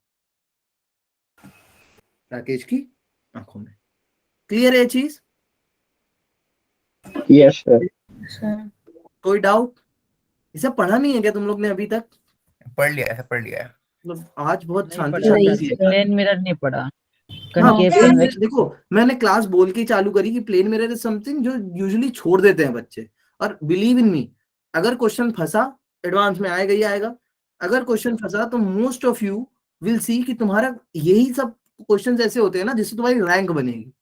Speaker 1: राकेश की आंखों में। क्लियर है ये चीज,
Speaker 8: यस सर।
Speaker 1: कोई डाउट, इसे पढ़ा नहीं है क्या तुम लोग ने अभी तक,
Speaker 6: पढ़ लिया है, पढ़ लिया है।
Speaker 1: मतलब आज बहुत
Speaker 2: नहीं
Speaker 1: शांति
Speaker 2: पढ़ा,
Speaker 1: शांति सी है।
Speaker 2: प्लेन मिरर नहीं पढ़ा,
Speaker 1: हाँ,
Speaker 2: कनकेव
Speaker 1: प्लेन
Speaker 2: कन्वेक्स।
Speaker 1: मिरर देखो, मैंने क्लास बोल के ही चालू करी कि प्लेन मिरर इज समथिंग जो यूजुअली छोड़ देते हैं बच्चे, और बिलीव इन मी, अगर क्वेश्चन फंसा एडवांस में आएगा ही आएगा, अगर क्वेश्चन फंसा तो most of you will see कि तुम्हारा यही सब क्वेश्चंस ऐसे होते हैं ना जिससे तुम्हारी रैंक बनेगी।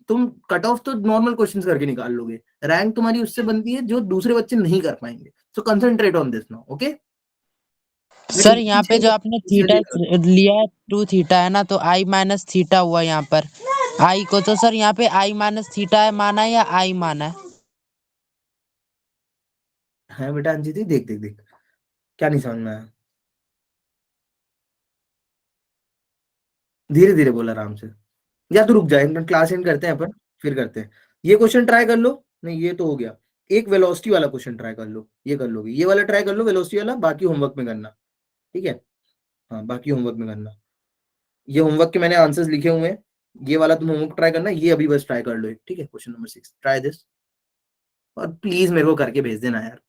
Speaker 1: तुम कट ऑफ तो नॉर्मल क्वेश्चंस करके निकाल लोगे, रैंक तुम्हारी उससे बनती है जो दूसरे बच्चे नहीं कर पाएंगे। So concentrate on this now, okay.
Speaker 4: Sir यहाँ पे जो आपने थीटा लिया है 2 थीटा है ना, तो आई माइनस थीटा हुआ यहाँ पर आई को, तो सर यहाँ पे आई माइनस थीटा है माना है या आई माना है?
Speaker 1: है बेटा अंजित, देख देख देख, क्या नहीं समझ में आया, धीरे धीरे बोला आराम से, या तो रुक जाए, क्लास एंड करते हैं अपन फिर करते हैं। ये क्वेश्चन ट्राई कर लो, नहीं ये तो हो गया, एक वेलोसिटी वाला क्वेश्चन ट्राई कर लो, ये कर लोगे, ये वाला ट्राई कर लो वेलोसिटी वाला, बाकी होमवर्क में करना, ठीक है, हाँ बाकी होमवर्क में करना, ये होमवर्क के मैंने आंसर्स लिखे हुए हैं, ये वाला तुम होमवर्क ट्राई करना, ये अभी बस ट्राई कर लो, ठीक है, क्वेश्चन नंबर 6 ट्राई दिस, और प्लीज मेरे को करके भेज देना यार।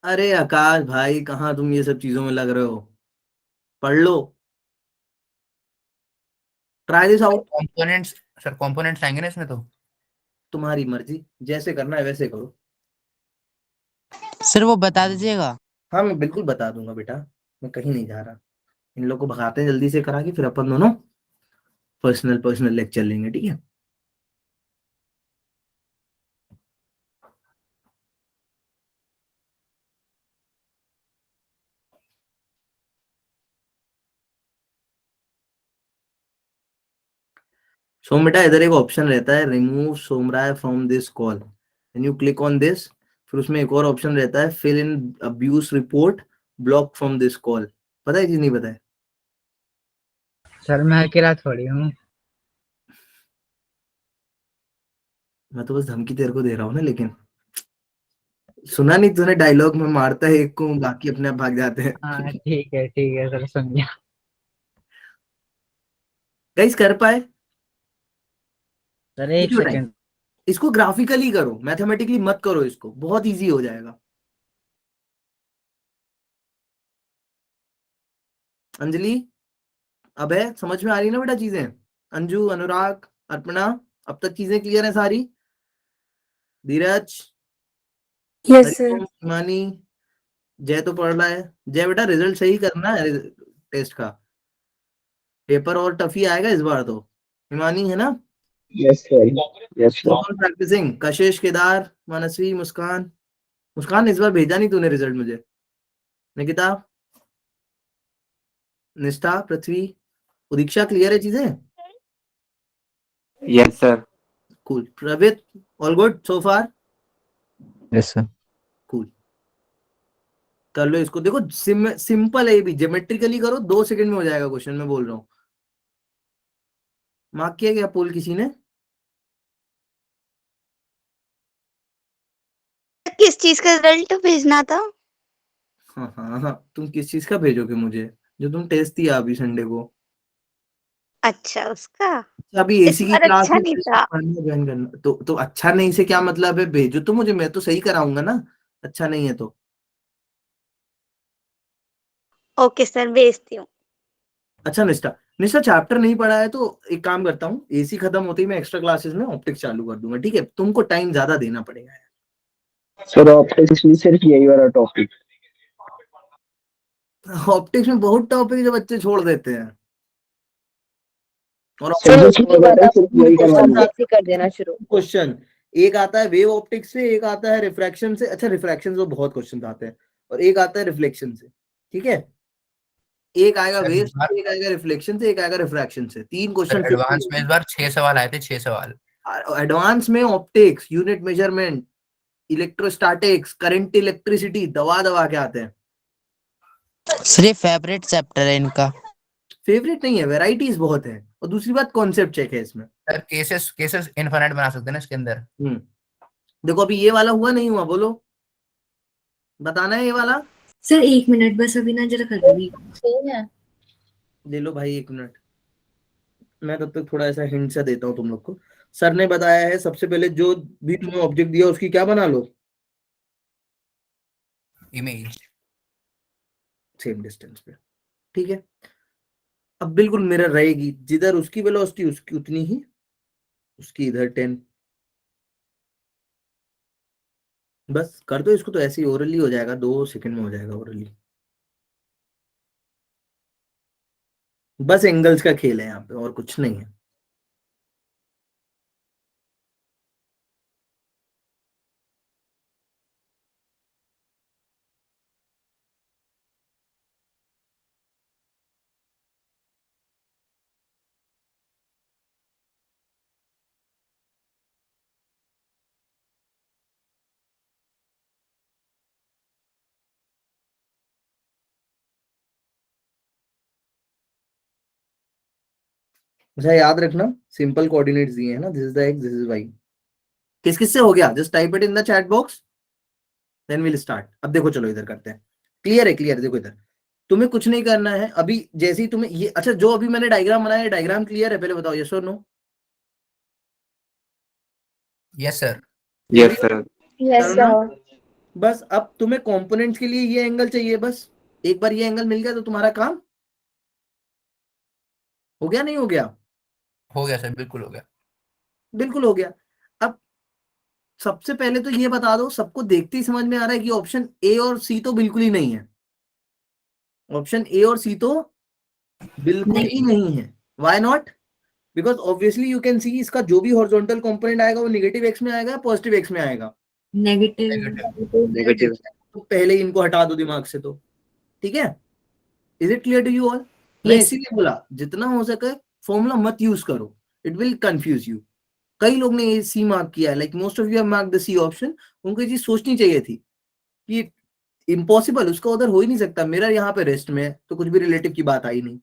Speaker 1: अरे आकाश भाई कहाँ तुम ये सब चीजों में लग रहे हो, पढ़ लो, try this out.
Speaker 6: Components, sir components आएंगे ना इसमें तो?
Speaker 1: तुम्हारी मर्जी, जैसे करना है वैसे करो।
Speaker 4: सर वो बता दीजिएगा।
Speaker 1: हाँ मैं बिल्कुल बता दूंगा बेटा, मैं कहीं नहीं जा रहा, इन लोग को भगाते हैं जल्दी से करा के, फिर अपन दोनों पर्सनल पर्सनल लेक्चर लेंगे, ठीक है। सो बेटा इधर एक ऑप्शन रहता है remove Somrai from this call, and you click on this, फिर उसमें एक और ऑप्शन रहता है fill in abuse report block from this call, पता है कि नहीं पता है?
Speaker 2: सर मैं अकेला थोड़ी हूँ।
Speaker 1: मैं तो बस धमकी तेरे को दे रहा हूँ ना, लेकिन सुना नहीं तूने डायलॉग में, मारता है एक को बाकी अपने आप भाग जाते हैं।
Speaker 2: हाँ ठीक है सर, सुन गया।
Speaker 1: गाइस कर पाए?
Speaker 2: सर एक
Speaker 1: Take your time.
Speaker 2: सेकंड।
Speaker 1: इसको ग्राफिकली करो, मैथमेटिकली मत करो, इसको बहुत इजी हो जाएगा। अंजलि अब है समझ में आ रही ना बेटा चीजें, अंजू अनुराग अर्पणा, अब तक चीजें क्लियर है सारी? धीरज,
Speaker 3: यस सर।
Speaker 1: हरिओम, हिमानी, जय तो पढ़ रहा है, जय बेटा रिजल्ट सही करना है टेस्ट का, पेपर और टफ ही आएगा इस बार तो, हिमानी है ना?
Speaker 8: Yes sir. Yes sir.
Speaker 1: Practicing, Kashish, Kedar, मानसवी, मुस्कान, मुस्कान इस बार भेजा नहीं तूने रिजल्ट मुझे। निकिता, निष्ठा, पृथ्वी, उदीक्षा, क्लियर है चीजें?
Speaker 8: Yes sir.
Speaker 1: Cool. Praveet, all good so far?
Speaker 7: Yes, sir.
Speaker 1: Cool. कर लो इसको, देखो सिंपल है ये भी, ज्योमेट्रिकली करो 2 सेकंड में हो जाएगा क्वेश्चन, मैं बोल रहा हूँ। मार्क किया गया पोल किसी ने?
Speaker 9: किस चीज का रिजल्ट भेजना था?
Speaker 1: हाँ हाँ हाँ, तुम किस चीज का भेजोगे मुझे? जो तुम टेस्ट दिया अभी संडे को।
Speaker 9: अच्छा, उसका
Speaker 1: अभी
Speaker 9: इस
Speaker 1: एसी की
Speaker 9: बार
Speaker 1: क्लास
Speaker 9: अच्छा
Speaker 1: में
Speaker 9: नहीं था।
Speaker 1: ज्वाइन करना तो अच्छा नहीं से क्या मतलब है? भेजो तो मुझे, मैं तो सही कराऊंगा ना, अच्छा नहीं है तो।
Speaker 9: ओके सर, भेजती हूँ।
Speaker 1: अच्छा निष्ठा, निष्ठा चैप्टर नहीं पढ़ा है तो एक काम करता हूँ, एसी खत्म होते ही मैं एक्स्ट्रा क्लासेस में ऑप्टिक्स चालू कर दूंगा, ठीक है? तुमको टाइम ज्यादा देना पड़ेगा।
Speaker 8: सर ऑप्टिक्स में सिर्फ यही वाला टॉपिक।
Speaker 1: ऑप्टिक्स में बहुत टॉपिक जो बच्चे छोड़ देते हैं, और
Speaker 8: सर जो छोड़ देते हैं सिर्फ वही करवाना है।
Speaker 3: कर देना शुरू।
Speaker 1: क्वेश्चन एक आता है वेव ऑप्टिक्स से, एक आता है रिफ्रैक्शन से। अच्छा रिफ्रैक्शन से तो बहुत क्वेश्चन आते हैं, और एक आता है रिफ्लेक्शन से, ठीक है? एक आएगा
Speaker 6: सर
Speaker 1: वेव
Speaker 6: इस बार
Speaker 1: से, एक आएगा रिफ्लेक्शन से, एक आएगा रिफ्रैक्शन से। 3 क्वेश्चन
Speaker 6: सर एडवांस में इस बार 6 सवाल आए थे, 6 सवाल।
Speaker 1: एडवांस में optics, unit measurement, electrostatics, current, electricity, दवा दवा के आते हैं।
Speaker 4: सर ये फेवरेट चैप्टर है इनका।
Speaker 1: फेवरेट नहीं है, वेराइटीज बहुत है, और दूसरी बात कॉन्सेप्ट चेक है इसमें।
Speaker 6: सर केसेस केसेस इनफाइनाइट बना सकते हैं ना इसके अंदर।
Speaker 1: देखो अभी ये वाला हुआ नहीं हुआ, बोलो, बताना है ये वाला।
Speaker 5: सर 1 मिनट बस, अभी ना जरा कर रही सही है।
Speaker 1: ले लो भाई 1 मिनट, मैं तब तक थोड़ा ऐसा हिंट सा देता हूँ तुम लोग को। सर ने बताया है सबसे पहले जो भी तुम्हें ऑब्जेक्ट दिया उसकी क्या बना लो,
Speaker 6: इमेज।
Speaker 1: सेम डिस्टेंस पे, ठीक है? अब बिल्कुल मिरर रहेगी, जिधर उसकी वेलोसिटी उसकी उतनी ही, उसकी इधर 10। बस कर दो इसको, तो ऐसे ही ओरली हो जाएगा, 2 सेकंड में हो जाएगा ओरली। बस एंगल्स का खेल है यहाँ पे, और कुछ नहीं है। अच्छा याद रखना, सिंपल कोऑर्डिनेट्स दिए हैं ना, this is the X, this is Y. किस किस से हो गया? Just type it in the chat box, then will start. अब देखो चलो इधर करते हैं। क्लियर है? क्लियर है? देखो इधर तुम्हें कुछ नहीं करना है अभी, जैसे ही तुम्हें ये, अच्छा जो अभी मैंने डायग्राम बनाया है, डायग्राम क्लियर है? पहले बताओ यस और no.
Speaker 6: Yes sir.
Speaker 8: Yes sir.
Speaker 3: Yes sir.
Speaker 1: बस अब तुम्हें कंपोनेंट्स के लिए ये एंगल चाहिए, बस एक बार ये एंगल मिल गया तो तुम्हारा काम हो गया, नहीं हो गया?
Speaker 6: हो गया सर, बिल्कुल हो गया।
Speaker 1: बिल्कुल हो गया। अब सबसे पहले तो ये बता दो, सबको देखते ही समझ में आ रहा है कि ऑप्शन ए और सी तो बिल्कुल ही नहीं है। ऑप्शन ए और सी तो बिल्कुल ही नहीं है। Why not? Because obviously you can see, इसका जो भी हॉरिजॉन्टल कंपोनेंट आएगा वो नेगेटिव एक्स में आएगा, पॉजिटिव एक्स में आएगा।
Speaker 5: नेगेटिव।
Speaker 8: नेगेटिव।
Speaker 1: तो पहले ही इनको हटा दो दिमाग से, तो ठीक है। Is it clear to you all? मैं
Speaker 5: Yes.
Speaker 1: इसीलिए बोला जितना हो सके फॉर्मूला मत यूज करो, इट विल कंफ्यूज यू। कई लोग ने ये सी मार्क किया है, like most of you have mark the C option. उनको ये चीज सोचनी चाहिए थी कि इम्पॉसिबल, उसका उधर हो ही नहीं सकता। मेरा यहाँ पे रेस्ट में है, तो कुछ भी रिलेटिव की बात आई नहीं।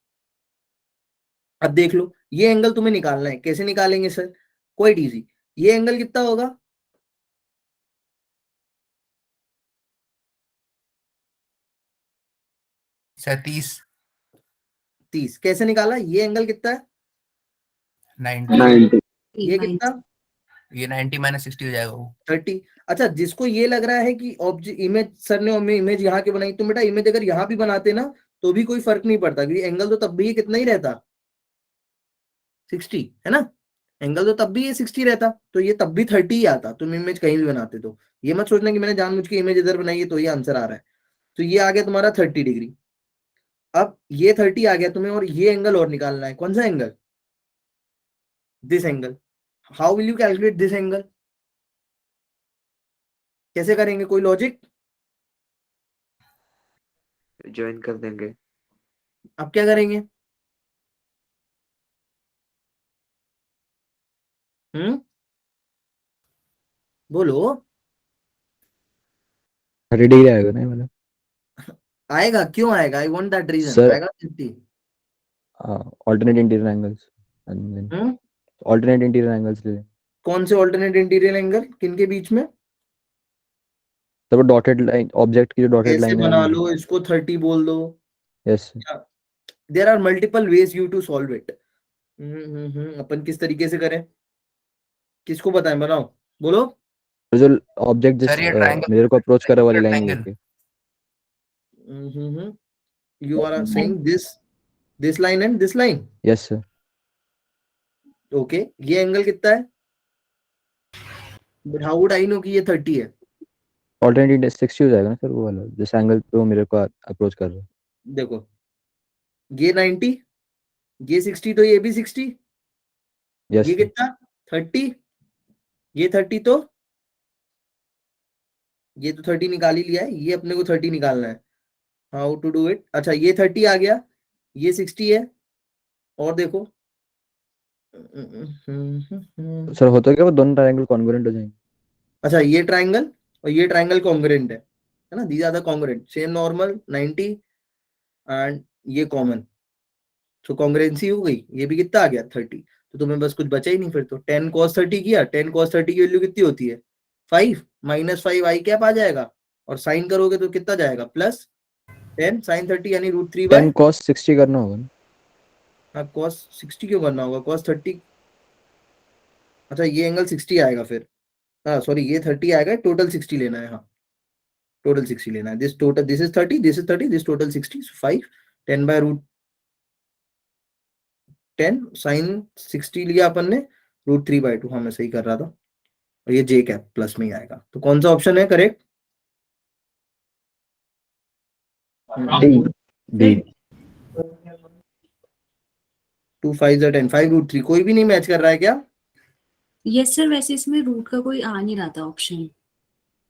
Speaker 1: अब देख लो, ये एंगल तुम्हें निकालना है, कैसे निकालेंगे सर? Quite easy. ये एंगल कितना होगा?
Speaker 6: सर 30।
Speaker 1: 30। कैसे निकाला? ये एंगल कितना है?
Speaker 6: 90।
Speaker 8: 90।
Speaker 1: ये कितना?
Speaker 6: ये 90 माइनस 60 हो जाएगा वो।
Speaker 1: 30। अच्छा जिसको ये लग रहा है कि ऑब्जेक्ट इमेज, सर ने इमेज यहाँ की बनाई, तुम बेटा इमेज अगर यहाँ भी बनाते ना तो भी कोई फर्क नहीं पड़ता, क्योंकि एंगल तो तब भी ये कितना ही रहता, 60 है ना? एंगल तो तब भी ये 60 रहता, तो ये तब भी 30 ही आता, तुम इमेज कहीं भी बनाते। तो ये मत सोचना कि मैंने जानबूझ के इमेज इधर बनाई है तो ये आंसर आ रहा है। तो ये आ गया तुम्हारा 30 डिग्री। अब ये 30 आ गया तुम्हें, और ये एंगल और निकालना है। कौन सा angle? This angle. How will you calculate this angle? कैसे करेंगे, कोई लॉजिक?
Speaker 10: ज्वाइन कर देंगे।
Speaker 1: अब क्या करेंगे? बोलो।
Speaker 7: रेडी आएगा ना मतलब?
Speaker 1: आएगा, क्यों आएगा? I want that reason.
Speaker 7: Sir,
Speaker 1: आएगा 50।
Speaker 7: alternate interior angles and then
Speaker 1: hmm
Speaker 7: alternate interior angles ले लें।
Speaker 1: कौन से ऑल्टरनेट इंटीरियर एंगल, किन के बीच में?
Speaker 7: तब डॉटेड लाइन, ऑब्जेक्ट की जो डॉटेड
Speaker 1: ऐसे
Speaker 7: लाइन है
Speaker 1: बना लो, इसको 30 बोल दो।
Speaker 7: Yes
Speaker 1: there are multiple ways you to solve it. अपन किस तरीके से करें, किसको बताएं, बनाओ, बोलो।
Speaker 7: जो ऑब्जेक्ट जिस
Speaker 6: सर ये ट्रायंगल
Speaker 7: मिरर को अप्रोच कर रहा है वाली लाइन
Speaker 6: ट्रायंगल
Speaker 7: लेके।
Speaker 1: You are saying this line and this line.
Speaker 7: Yes sir.
Speaker 1: Okay, ये एंगल कितना है? But how would I know कि ये 30 है?
Speaker 7: ऑल्टरनेट 60 हो जाएगा ना सर, वो वाला जिस एंगल पे वो मिरर को अप्रोच कर रहा है।
Speaker 1: देखो, ये 90, ये 60, तो ये भी 60।
Speaker 7: यस
Speaker 1: ये कितना? 30। ये 30, तो ये तो 30 निकाल ही लिया है, ये अपने को 30 निकालना है। How to do it? अच्छा, ये 30 आ गया, ये 60 है, और देखो।
Speaker 7: सर होता क्या वो दोनों ट्रायंगल कॉन्ग्रुएंट हो जाएंगे?
Speaker 1: अच्छा, ये ट्रायंगल और ये ट्रायंगल कॉन्ग्रुएंट है ना? These are the congruent, same normal 90 and ये कॉमन, तो कॉन्ग्रुएंसी हो गई। ये भी कितना आ गया? 30। तो तुम्हें बस कुछ बचा ही नहीं फिर तो। 10 cos 30 किया, 10 cos 30 की वैल्यू कितनी होती है? 5 -5 आई कैप आ जाएगा, और साइन करोगे तो कितना जाएगा? प्लस 10 sin 30 यानी √3 बाय
Speaker 7: 10 cos 60 करना होगा ना?
Speaker 1: हाँ, cos 60 क्यों करना होगा? cos 30, अच्छा ये एंगल 60 आएगा फिर। हाँ सॉरी, ये 30 आएगा, टोटल 60 लेना है। हाँ टोटल 60 लेना है। This total, this is 30, this is 30, this total 60, so 5 10 by √10 sin 60 लिया अपन ने, √3/2। हाँ मैं सही कर रहा था, और ये जे कैप प्लस में ही आएगा। तो कौन सा ऑप्शन है करेक्ट?
Speaker 7: डी।
Speaker 1: 2 5 10, 5 √3। कोई भी नहीं मैच कर रहा है क्या?
Speaker 5: यस सर, वैसे इसमें रूट का कोई आ नहीं रहा था ऑप्शन,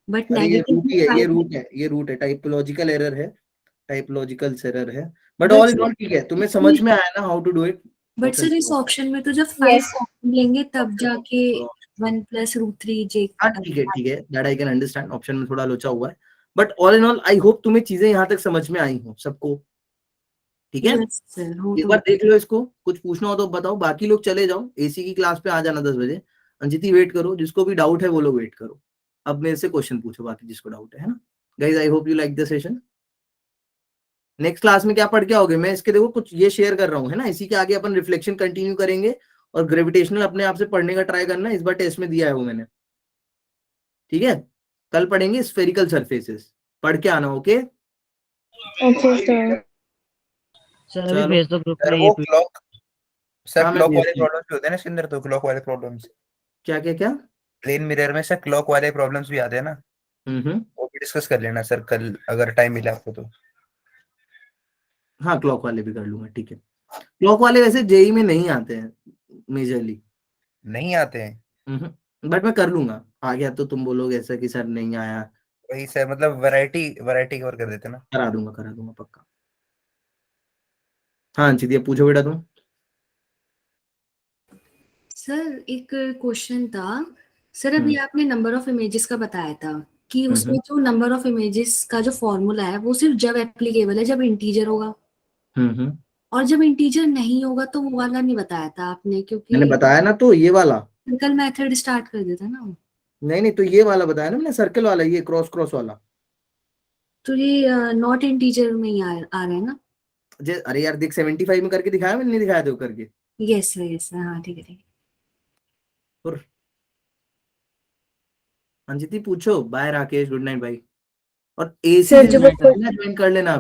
Speaker 5: बट
Speaker 1: अरे ये
Speaker 5: नेगेटिव
Speaker 1: रूट ही है, ये रूट है, ये रूट है, टाइपोलॉजिकल एरर है, टाइपोलॉजिकल एरर है। But
Speaker 5: But
Speaker 1: all in
Speaker 5: sir-
Speaker 1: all ठीक है, तुम्हें समझ में आया ना how to do it?
Speaker 5: But sir इस ऑप्शन में तो जब 5 लेंगे तब जाके 1 + √3 जे।
Speaker 1: हाँ ठीक है, that I can understand. Option में थोड़ा लोचा हुआ है, but all in all I hope तुम्हें चीजें यहाँ तक समझ में आई हो सबको। ठीक है,
Speaker 5: यस सर, हो
Speaker 1: एक
Speaker 5: तो
Speaker 1: बार देख लो इसको, कुछ पूछना हो तो बताओ। बाकी लोग चले जाओ, एसी की क्लास पे आ जाना 10 बजे। अंजिति वेट करो, जिसको भी डाउट है वो लोग वेट करो। अब मेरे से क्वेश्चन पूछो बाकी जिसको डाउट है ना। Guys I hope you like the session. Next class में क्या पढ़ के आओगे? मैं इसके देखो कुछ ये शेयर कर रहा हूँ है ना, इसी के आगे अपन रिफ्लेक्शन कंटिन्यू करेंगे, और ग्रेविटेशनल अपने आप से पढ़ने का ट्राई करना। इस बार टेस्ट में दिया है वो मैंने, ठीक है? कल पढ़ेंगे स्फेरिकल सरफेसेस, पढ़ के आना। Okay
Speaker 3: okay sir.
Speaker 2: सर अभी
Speaker 1: चलो।
Speaker 2: भेज दो ग्रुप
Speaker 6: सर
Speaker 2: में
Speaker 6: वो
Speaker 2: ये
Speaker 6: क्लॉक, सर
Speaker 1: हाँ मैं
Speaker 6: क्लॉक वाले
Speaker 1: भेजती हूँ।
Speaker 6: प्रॉब्लम्स भी होते हैं ना इसके अंदर, तो क्लॉक वाले प्रॉब्लम्स,
Speaker 1: क्या क्या क्या?
Speaker 6: प्लेन मिरर में सर क्लॉक वाले प्रॉब्लम्स भी आते हैं ना, वो भी डिस्कस कर लेना सर कल अगर टाइम मिला आपको तो।
Speaker 1: हाँ क्लॉक वाले भी कर लूंगा, ठीक है। क्लॉक वाले वैसे जेई में नहीं आते हैं मेजरली,
Speaker 6: नहीं आते हैं?
Speaker 1: बट मैं कर लूंगा। आ गया तो तुम बोलोगे ऐसा कि सर नहीं आया,
Speaker 6: वही सर, मतलब वैरायटी वैरायटी कवर कर देते ना।
Speaker 1: करा दूंगा पक्का। हाँ अंशित पूछो बेटा तुम।
Speaker 5: सर एक क्वेश्चन था सर, अभी आपने नंबर ऑफ इमेजेस का बताया था कि उसमें जो नंबर ऑफ इमेजेस का जो फॉर्मूला है वो सिर्फ जब एप्लीकेबल है जब इंटीजर होगा, और जब इंटीजर नहीं होगा तो वो वाला नहीं बताया था आपने, क्योंकि
Speaker 1: मैंने बताया ना, तो ये वाला
Speaker 5: सर्कल मेथड स्टार्ट कर देता ना वो।
Speaker 1: नहीं, तो ये वाला बताया ना मैंने, सर्कल वाला, ये क्रॉस क्रॉस वाला।
Speaker 5: तो ये नॉट इंटीजर में ही आ रहा है ना?
Speaker 1: अरे यार देख, 75 में करके दिखाया मैंने, नहीं दिखाया तो करके।
Speaker 5: यस सर, हाँ ठीक है।
Speaker 1: और अंजिति पूछो। बाय राकेश, गुड नाइट भाई। और एसी
Speaker 3: सर जो वो
Speaker 1: ज्वाइन कर लेना।